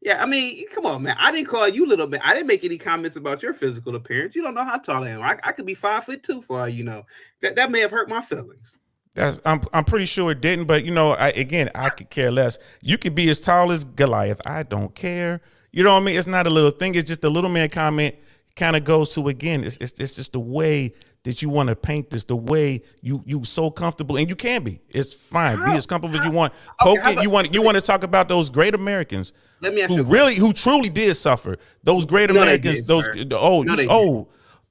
Yeah, I mean, come on, man. I didn't call you little man. I didn't make any comments about your physical appearance. You don't know how tall I am. I could be 5'2" for all you know. That may have hurt my feelings. I'm pretty sure it didn't, but I could care less. You could be as tall as Goliath. I don't care. You know what I mean? It's not a little thing. It's just the little man comment kind of goes to, again, it's just the way that you want to paint this, the way you so comfortable, and you can be. It's fine. Be as comfortable as you want. You want to talk about those great Americans who truly did suffer. Those great Americans.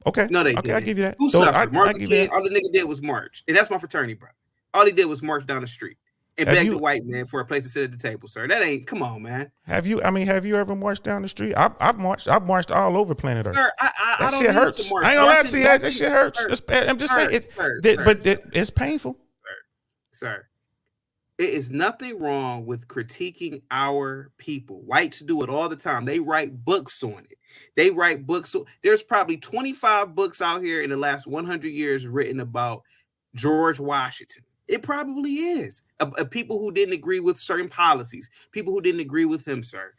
Okay. No, they didn't. I give you that. Who suffered? Martin Luther King, all the nigga did was march. And that's my fraternity, bro. All he did was march down the street and beg the white man for a place to sit at the table, sir. That ain't, come on, man. Have you ever marched down the street? I've marched all over planet Earth. Sir, that shit hurts. I ain't gonna lie to you. That shit hurts. I'm just saying it's painful. Sir. It is nothing wrong with critiquing our people. Whites do it all the time. They write books on it. There's probably 25 books out here in the last 100 years written about George Washington. It probably is. People who didn't agree with certain policies. People who didn't agree with him, sir.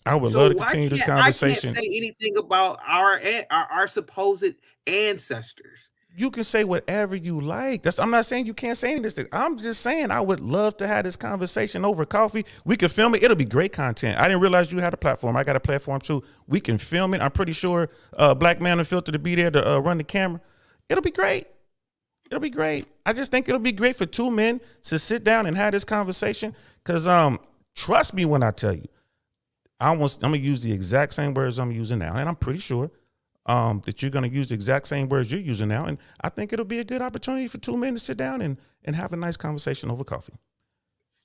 I would love to continue this conversation. I can't say anything about our supposed ancestors. You can say whatever you like. I'm not saying you can't say any of this thing. I'm just saying I would love to have this conversation over coffee. We can film it. It'll be great content. I didn't realize you had a platform. I got a platform too. We can film it. I'm pretty sure Black Man and Filter to be there to run the camera. It'll be great. I just think it'll be great for two men to sit down and have this conversation. Because trust me when I tell you, I'm going to use the exact same words I'm using now. And I'm pretty sure that you're going to use the exact same words you're using now. And I think it'll be a good opportunity for two men to sit down and have a nice conversation over coffee.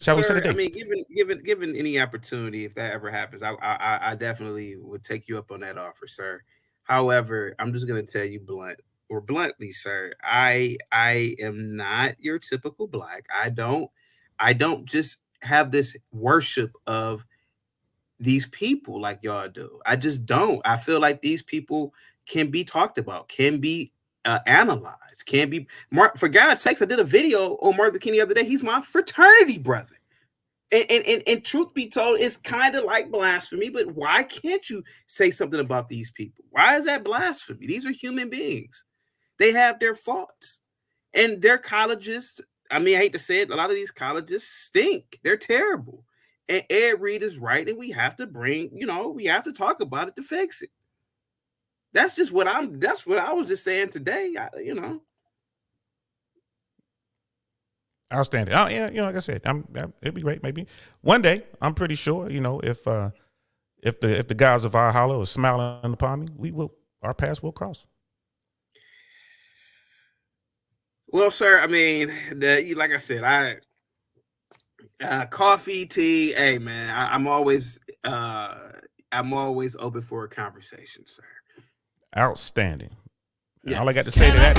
Shall we set a Sir, I date? mean, given any opportunity, if that ever happens, I definitely would take you up on that offer, sir. However, I'm just gonna tell you bluntly, sir. I am not your typical black. I don't just have this worship of these people like y'all do. I just don't. I feel like these people can be talked about, can be analyzed, can be. For God's sakes, I did a video on Martin Luther King the other day. He's my fraternity brother. And truth be told, it's kind of like blasphemy, but why can't you say something about these people? Why is that blasphemy? These are human beings. They have their faults. And their colleges, I mean, I hate to say it, a lot of these colleges stink. They're terrible. And Ed Reed is right, and we have to we have to talk about it to fix it. That's what I was just saying today, Outstanding. Oh yeah, like I said, it'd be great. Maybe one day. I'm pretty sure. If the gods of Valhalla are smiling upon me, our paths will cross. Well, sir, I mean, like I said, coffee, tea. Hey, man, I'm always open for a conversation, sir. Outstanding. Yes. All I got to say to that.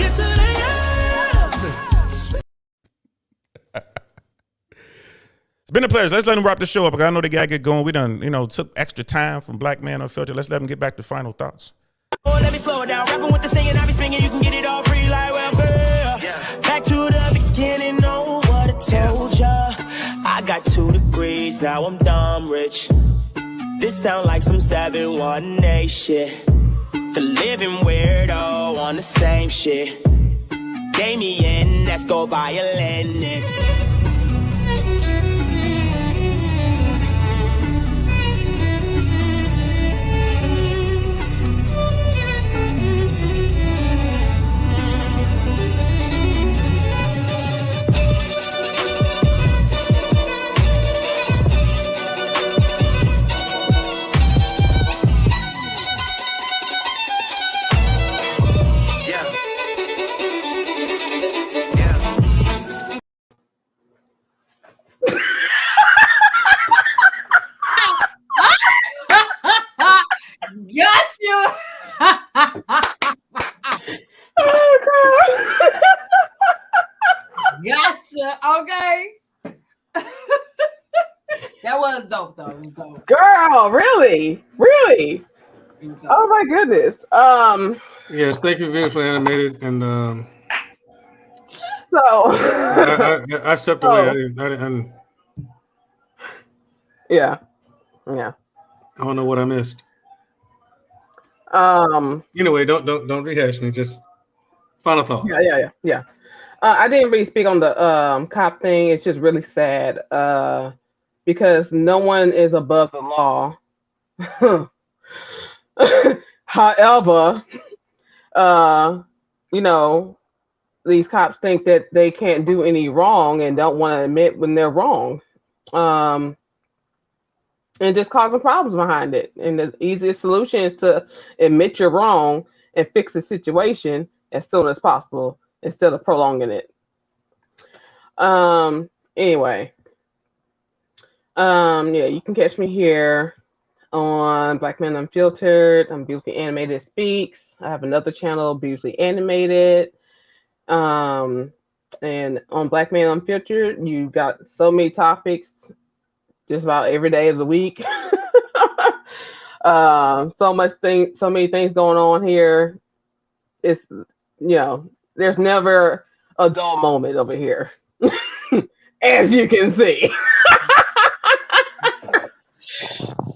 It's been a pleasure. Let's let him wrap the show up. Because I know they got to get going. We done, took extra time from Black Man Unfiltered. Let's let him get back to final thoughts. Oh, let me slow it down. Rapping with the singing, I be singing. You can get it all free like welfare. Yeah. Back to the beginning, know what I told ya. I got 2 degrees, now I'm dumb rich. This sound like some 718 shit. The living weirdo on the same shit. Gave me in, let's go violinist. Gotcha. Okay. That was dope, though. It was dope. Girl, really? Oh my goodness. Yes, thank you, beautiful animated, and so I stepped away. I didn't. Yeah. I don't know what I missed. Anyway, don't rehash me. Just final thoughts. Yeah. I didn't really speak on the cop thing. It's just really sad because no one is above the law. However, these cops think that they can't do any wrong and don't want to admit when they're wrong. And just causing problems behind it. And the easiest solution is to admit you're wrong and fix the situation as soon as possible instead of prolonging it. Anyway. You can catch me here on Black Men Unfiltered. I'm Beautifully Animated Speaks. I have another channel, Beautifully Animated. And on Black Man Unfiltered, you got so many topics just about every day of the week. So many things going on here. It's there's never a dull moment over here, as you can see.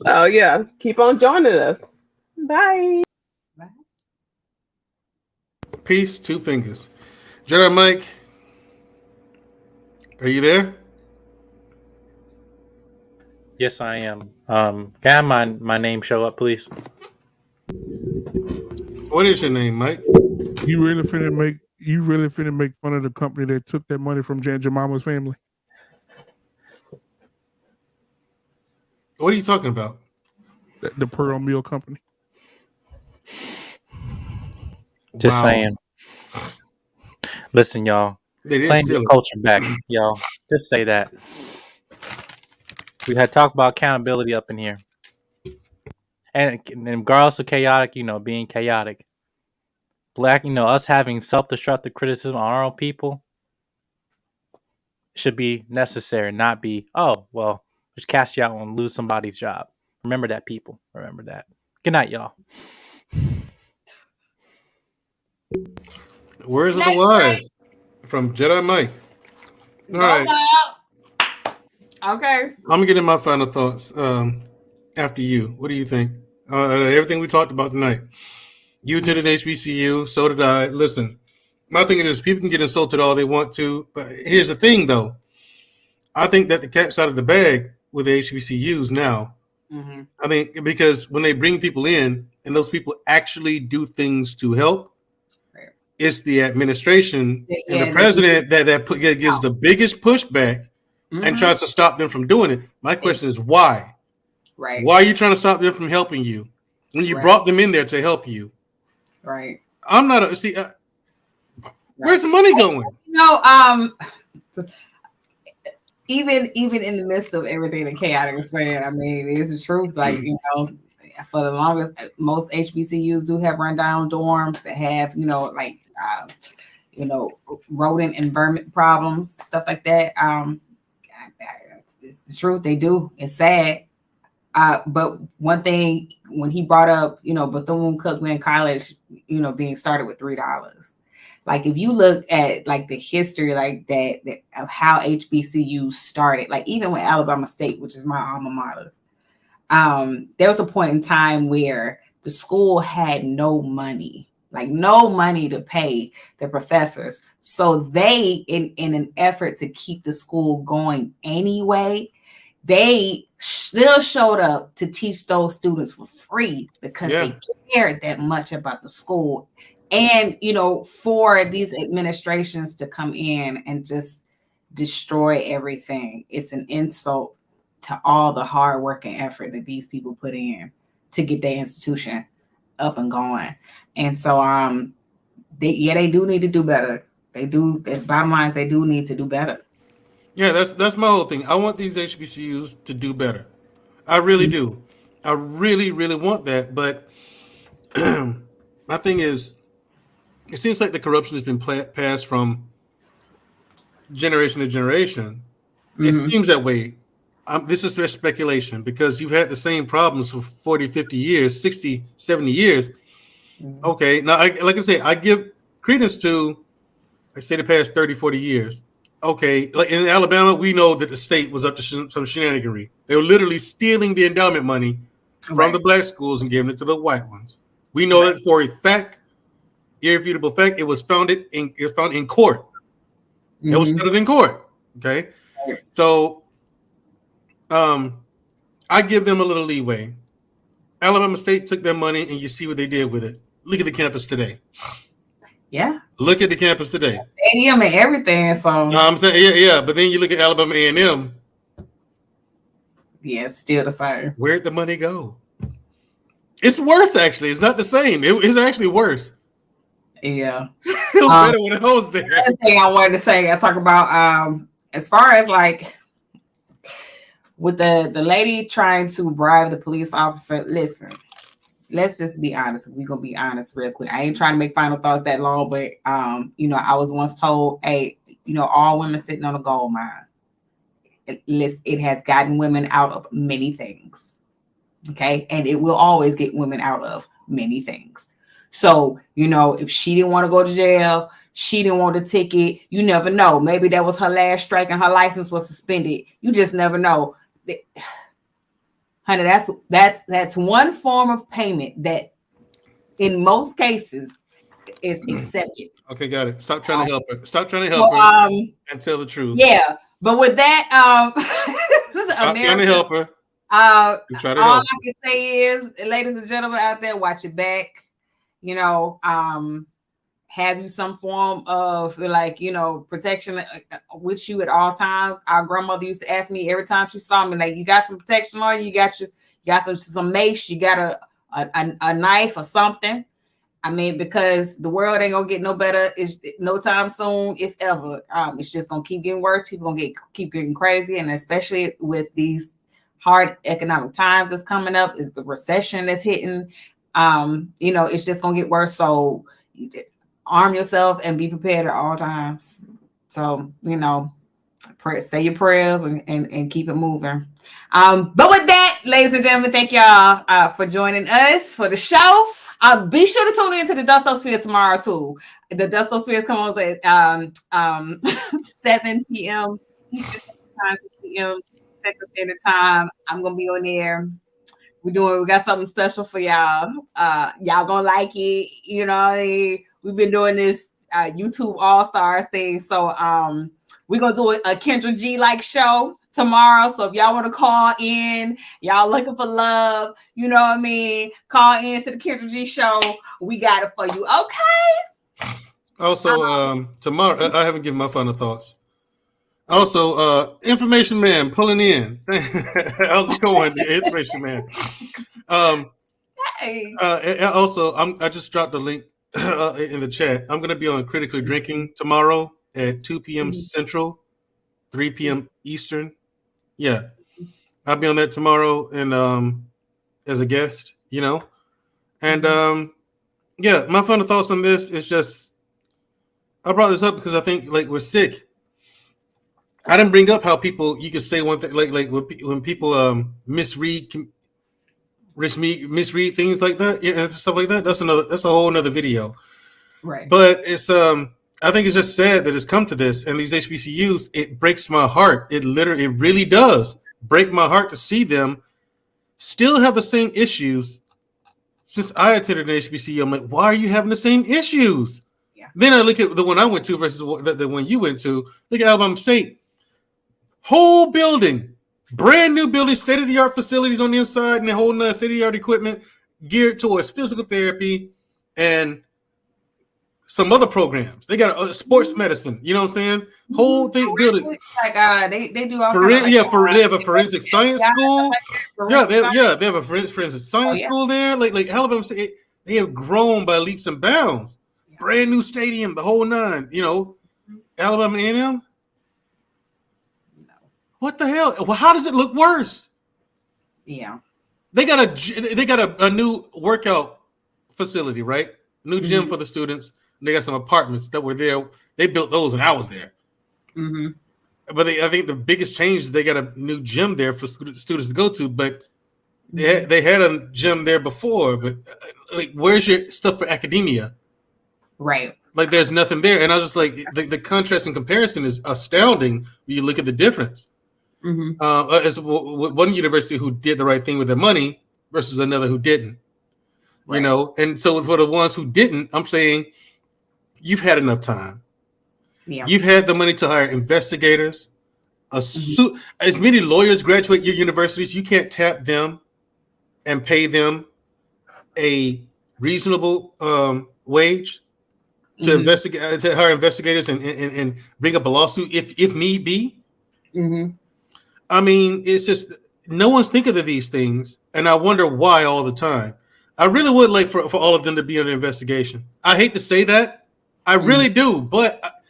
So yeah, keep on joining us. Bye. Peace, 2 fingers. Jedi Mike, are you there? Yes, I am. Can I have my name show up, please? What is your name, Mike? You really finna make fun of the company that took that money from Jan Jemama's family? What are you talking about? The Pearl Mill Company. Just saying. Listen, y'all. They didn't Claim steal your it. culture back, y'all. Just say that. We had talked about accountability up in here, and regardless of chaotic, being chaotic, black, us having self-destructive criticism on our own people should be necessary, not be, oh, well, just cast you out and lose somebody's job. Remember that, people. Remember that. Good night, y'all. Words of the wise from Jedi Mike. All right. Okay. I'm going to get in my final thoughts after you. What do you think? Everything we talked about tonight. You attended HBCU, so did I. Listen, my thing is this, people can get insulted all they want to, but here's the thing, though. I think that the cat's out of the bag with the HBCUs now. Mm-hmm. I think because when they bring people in and those people actually do things to help, right, it's the administration and the president that gives the biggest pushback, mm-hmm, and tries to stop them from doing it. My question is why? Right. Why are you trying to stop them from helping you when you brought them in there to help you? Right. I'm not where's the money going? Even in the midst of everything that Chaotic was saying, I mean, it's the truth. Like, for the longest, most HBCUs do have rundown dorms that have, rodent and vermin problems, stuff like that. It's the truth. They do. It's sad. But one thing, when he brought up, Bethune-Cookman College, being started with $3. Like, if you look at like the history, like that of how HBCU started, like even with Alabama State, which is my alma mater, there was a point in time where the school had no money to pay the professors. So they, in an effort to keep the school going anyway, they still showed up to teach those students for free because they cared that much about the school. And, for these administrations to come in and just destroy everything, it's an insult to all the hard work and effort that these people put in to get their institution up and going. And so, they do need to do better. They do. Bottom line, they do need to do better. Yeah, that's my whole thing. I want these HBCUs to do better. I really do. I really, really want that. But my thing is, it seems like the corruption has been passed from generation to generation. Mm-hmm. It seems that way. This is their speculation because you've had the same problems for 40, 50 years, 60, 70 years. Mm-hmm. Okay, now, like I say, I give credence to, I say, the past 30, 40 years. Okay, like in Alabama, we know that the state was up to some shenaniganry. They were literally stealing the endowment money from the black schools and giving it to the white ones. We know that for a fact. Irrefutable fact, it was found in court. Mm-hmm. It was settled in court. Okay. So I give them a little leeway. Alabama State took their money and you see what they did with it. Look at the campus today. Yeah. Look at the campus today. Stadium and everything. So I'm saying, yeah. But then you look at Alabama A&M. Yeah, it's still the same. Where'd the money go? It's worse, actually. It's not the same. It's actually worse. Yeah. It was better when it was there. Another thing I wanted to say, I talk about as far as like with the lady trying to bribe the police officer. Listen, let's just be honest. We're gonna be honest real quick. I ain't trying to make final thoughts that long, but I was once told, hey, all women sitting on a gold mine. It has gotten women out of many things. Okay, and it will always get women out of many things. So, if she didn't want to go to jail, she didn't want a ticket, you never know. Maybe that was her last strike and her license was suspended. You just never know. Honey, that's one form of payment that in most cases is accepted. Okay, got it. Stop trying to help her. Stop trying to help her and tell the truth. Yeah, but with that, stop trying to help her. All I can say is, ladies and gentlemen out there, watch your back. Have you some form of protection with you at all times. Our grandmother used to ask me every time she saw me, like, you got some protection on you, you got some mace, you got a knife or something. I mean, because the world ain't gonna get no better. It's no time soon, if ever. It's just gonna keep getting worse. People gonna keep getting crazy, and especially with these hard economic times that's coming up. Is the recession that's hitting. It's just gonna get worse. So arm yourself and be prepared at all times. So, say your prayers and keep it moving. But with that, ladies and gentlemen, thank y'all for joining us for the show. Be sure to tune in to the Dustosphere tomorrow too. The Dustosphere comes on at 7 p.m. Eastern Time, 6 p.m. Central Standard Time. I'm gonna be on there. We got something special for y'all. Y'all gonna like it. We've been doing this YouTube All Stars thing, so we're gonna do a Kendra G like show tomorrow. So if y'all want to call in, y'all looking for love, call in to the Kendra G show. We got it for you. Okay. Also, tomorrow, I haven't given my final thoughts. Also, Information Man pulling in. How's it going, Information Man? Hey. Also, I just dropped the link in the chat. I'm going to be on Critically Drinking tomorrow at 2 p.m. Central, 3 p.m. Eastern. Yeah, I'll be on that tomorrow and as a guest, And yeah, my final thoughts on this is just, I brought this up because I think we're sick. I didn't bring up how you could say one thing like when people misread things like that, and stuff like that. That's a whole another video. Right. But it's I think it's just sad that it's come to this, and these HBCUs, it breaks my heart. It really does break my heart to see them still have the same issues. Since I attended an HBCU, I'm like, why are you having the same issues? Yeah. Then I look at the one I went to versus the one you went to. Look at Alabama State. Whole building, brand new building, state-of-the-art facilities on the inside, and the whole state-of-the-art equipment geared towards physical therapy and some other programs. They got sports medicine, you know what I'm saying? Whole thing building. They do all they have a forensic science school. They have a forensic science school there. Like Alabama State, they have grown by leaps and bounds. Yeah. Brand new stadium, the whole nine. Alabama A&M. What the hell? Well, how does it look worse? Yeah, they got a new workout facility, right? New gym for the students. And they got some apartments that were there. They built those, and I was there. Mm-hmm. But I think the biggest change is they got a new gym there for students to go to. But they had a gym there before. But where's your stuff for academia? Right. Like there's nothing there, and I was just like, the contrast and comparison is astounding when you look at the difference. Mm-hmm. As one university who did the right thing with their money versus another who didn't, right. And so for the ones who didn't, I'm saying you've had enough time. Yeah. You've had the money to hire investigators. As many lawyers graduate your universities, you can't tap them and pay them a reasonable wage to investigate, to hire investigators and bring up a lawsuit if need be. Mm-hmm. I mean, it's just no one's thinking of these things, and I wonder why all the time. I really would like for all of them to be under investigation. I hate to say that, I really do, but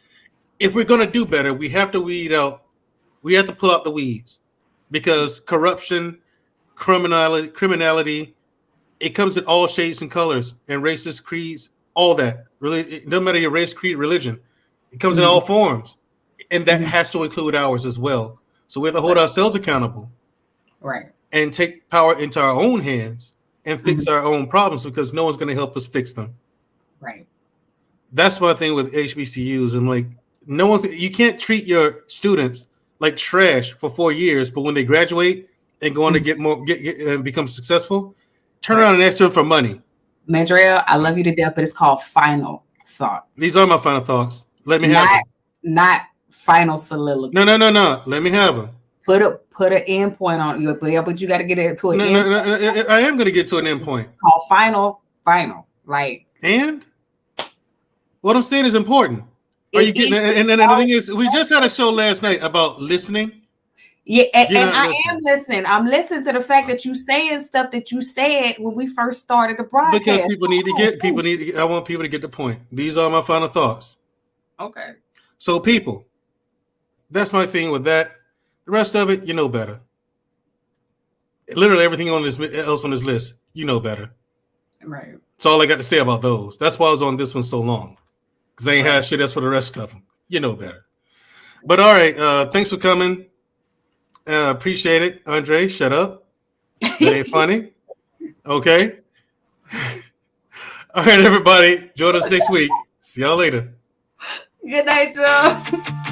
if we're going to do better, we have to weed out. We have to pull out the weeds, because corruption, criminality, it comes in all shades and colors, and races, creeds, all that. Really, it doesn't matter your race, creed, religion. It comes in all forms, and that has to include ours as well. So we have to hold ourselves accountable, right, and take power into our own hands and fix our own problems, because no one's going to help us fix them. Right. That's my thing with HBCUs. I'm like, you can't treat your students like trash for 4 years, but when they graduate and go on to get and become successful, turn around and ask them for money. Mandrell, I love you to death, but it's called final thoughts. These are my final thoughts. Let me have them. Not final soliloquy. No. Let me have them. Put an end point on you, but you got to get it to an end. No. I am going to get to an end point. Called final. Like, and what I'm saying is important. Are you getting? And the thing is, we just had a show last night about listening. Yeah, and I am listening. I'm listening to the fact that you saying stuff that you said when we first started the broadcast. Because I want people to get the point. These are my final thoughts. Okay. So people, that's my thing with that. The rest of it, you know better. literally everything on this else on this list, you know better. Right. That's all I got to say about those. That's why I was on this one so long, because I ain't had shit else for the rest of them. You know better. But all right, thanks for coming. Appreciate it, Andre. Shut up. That ain't funny. Okay. All right, everybody. Join us next week. See y'all later. Good night, y'all.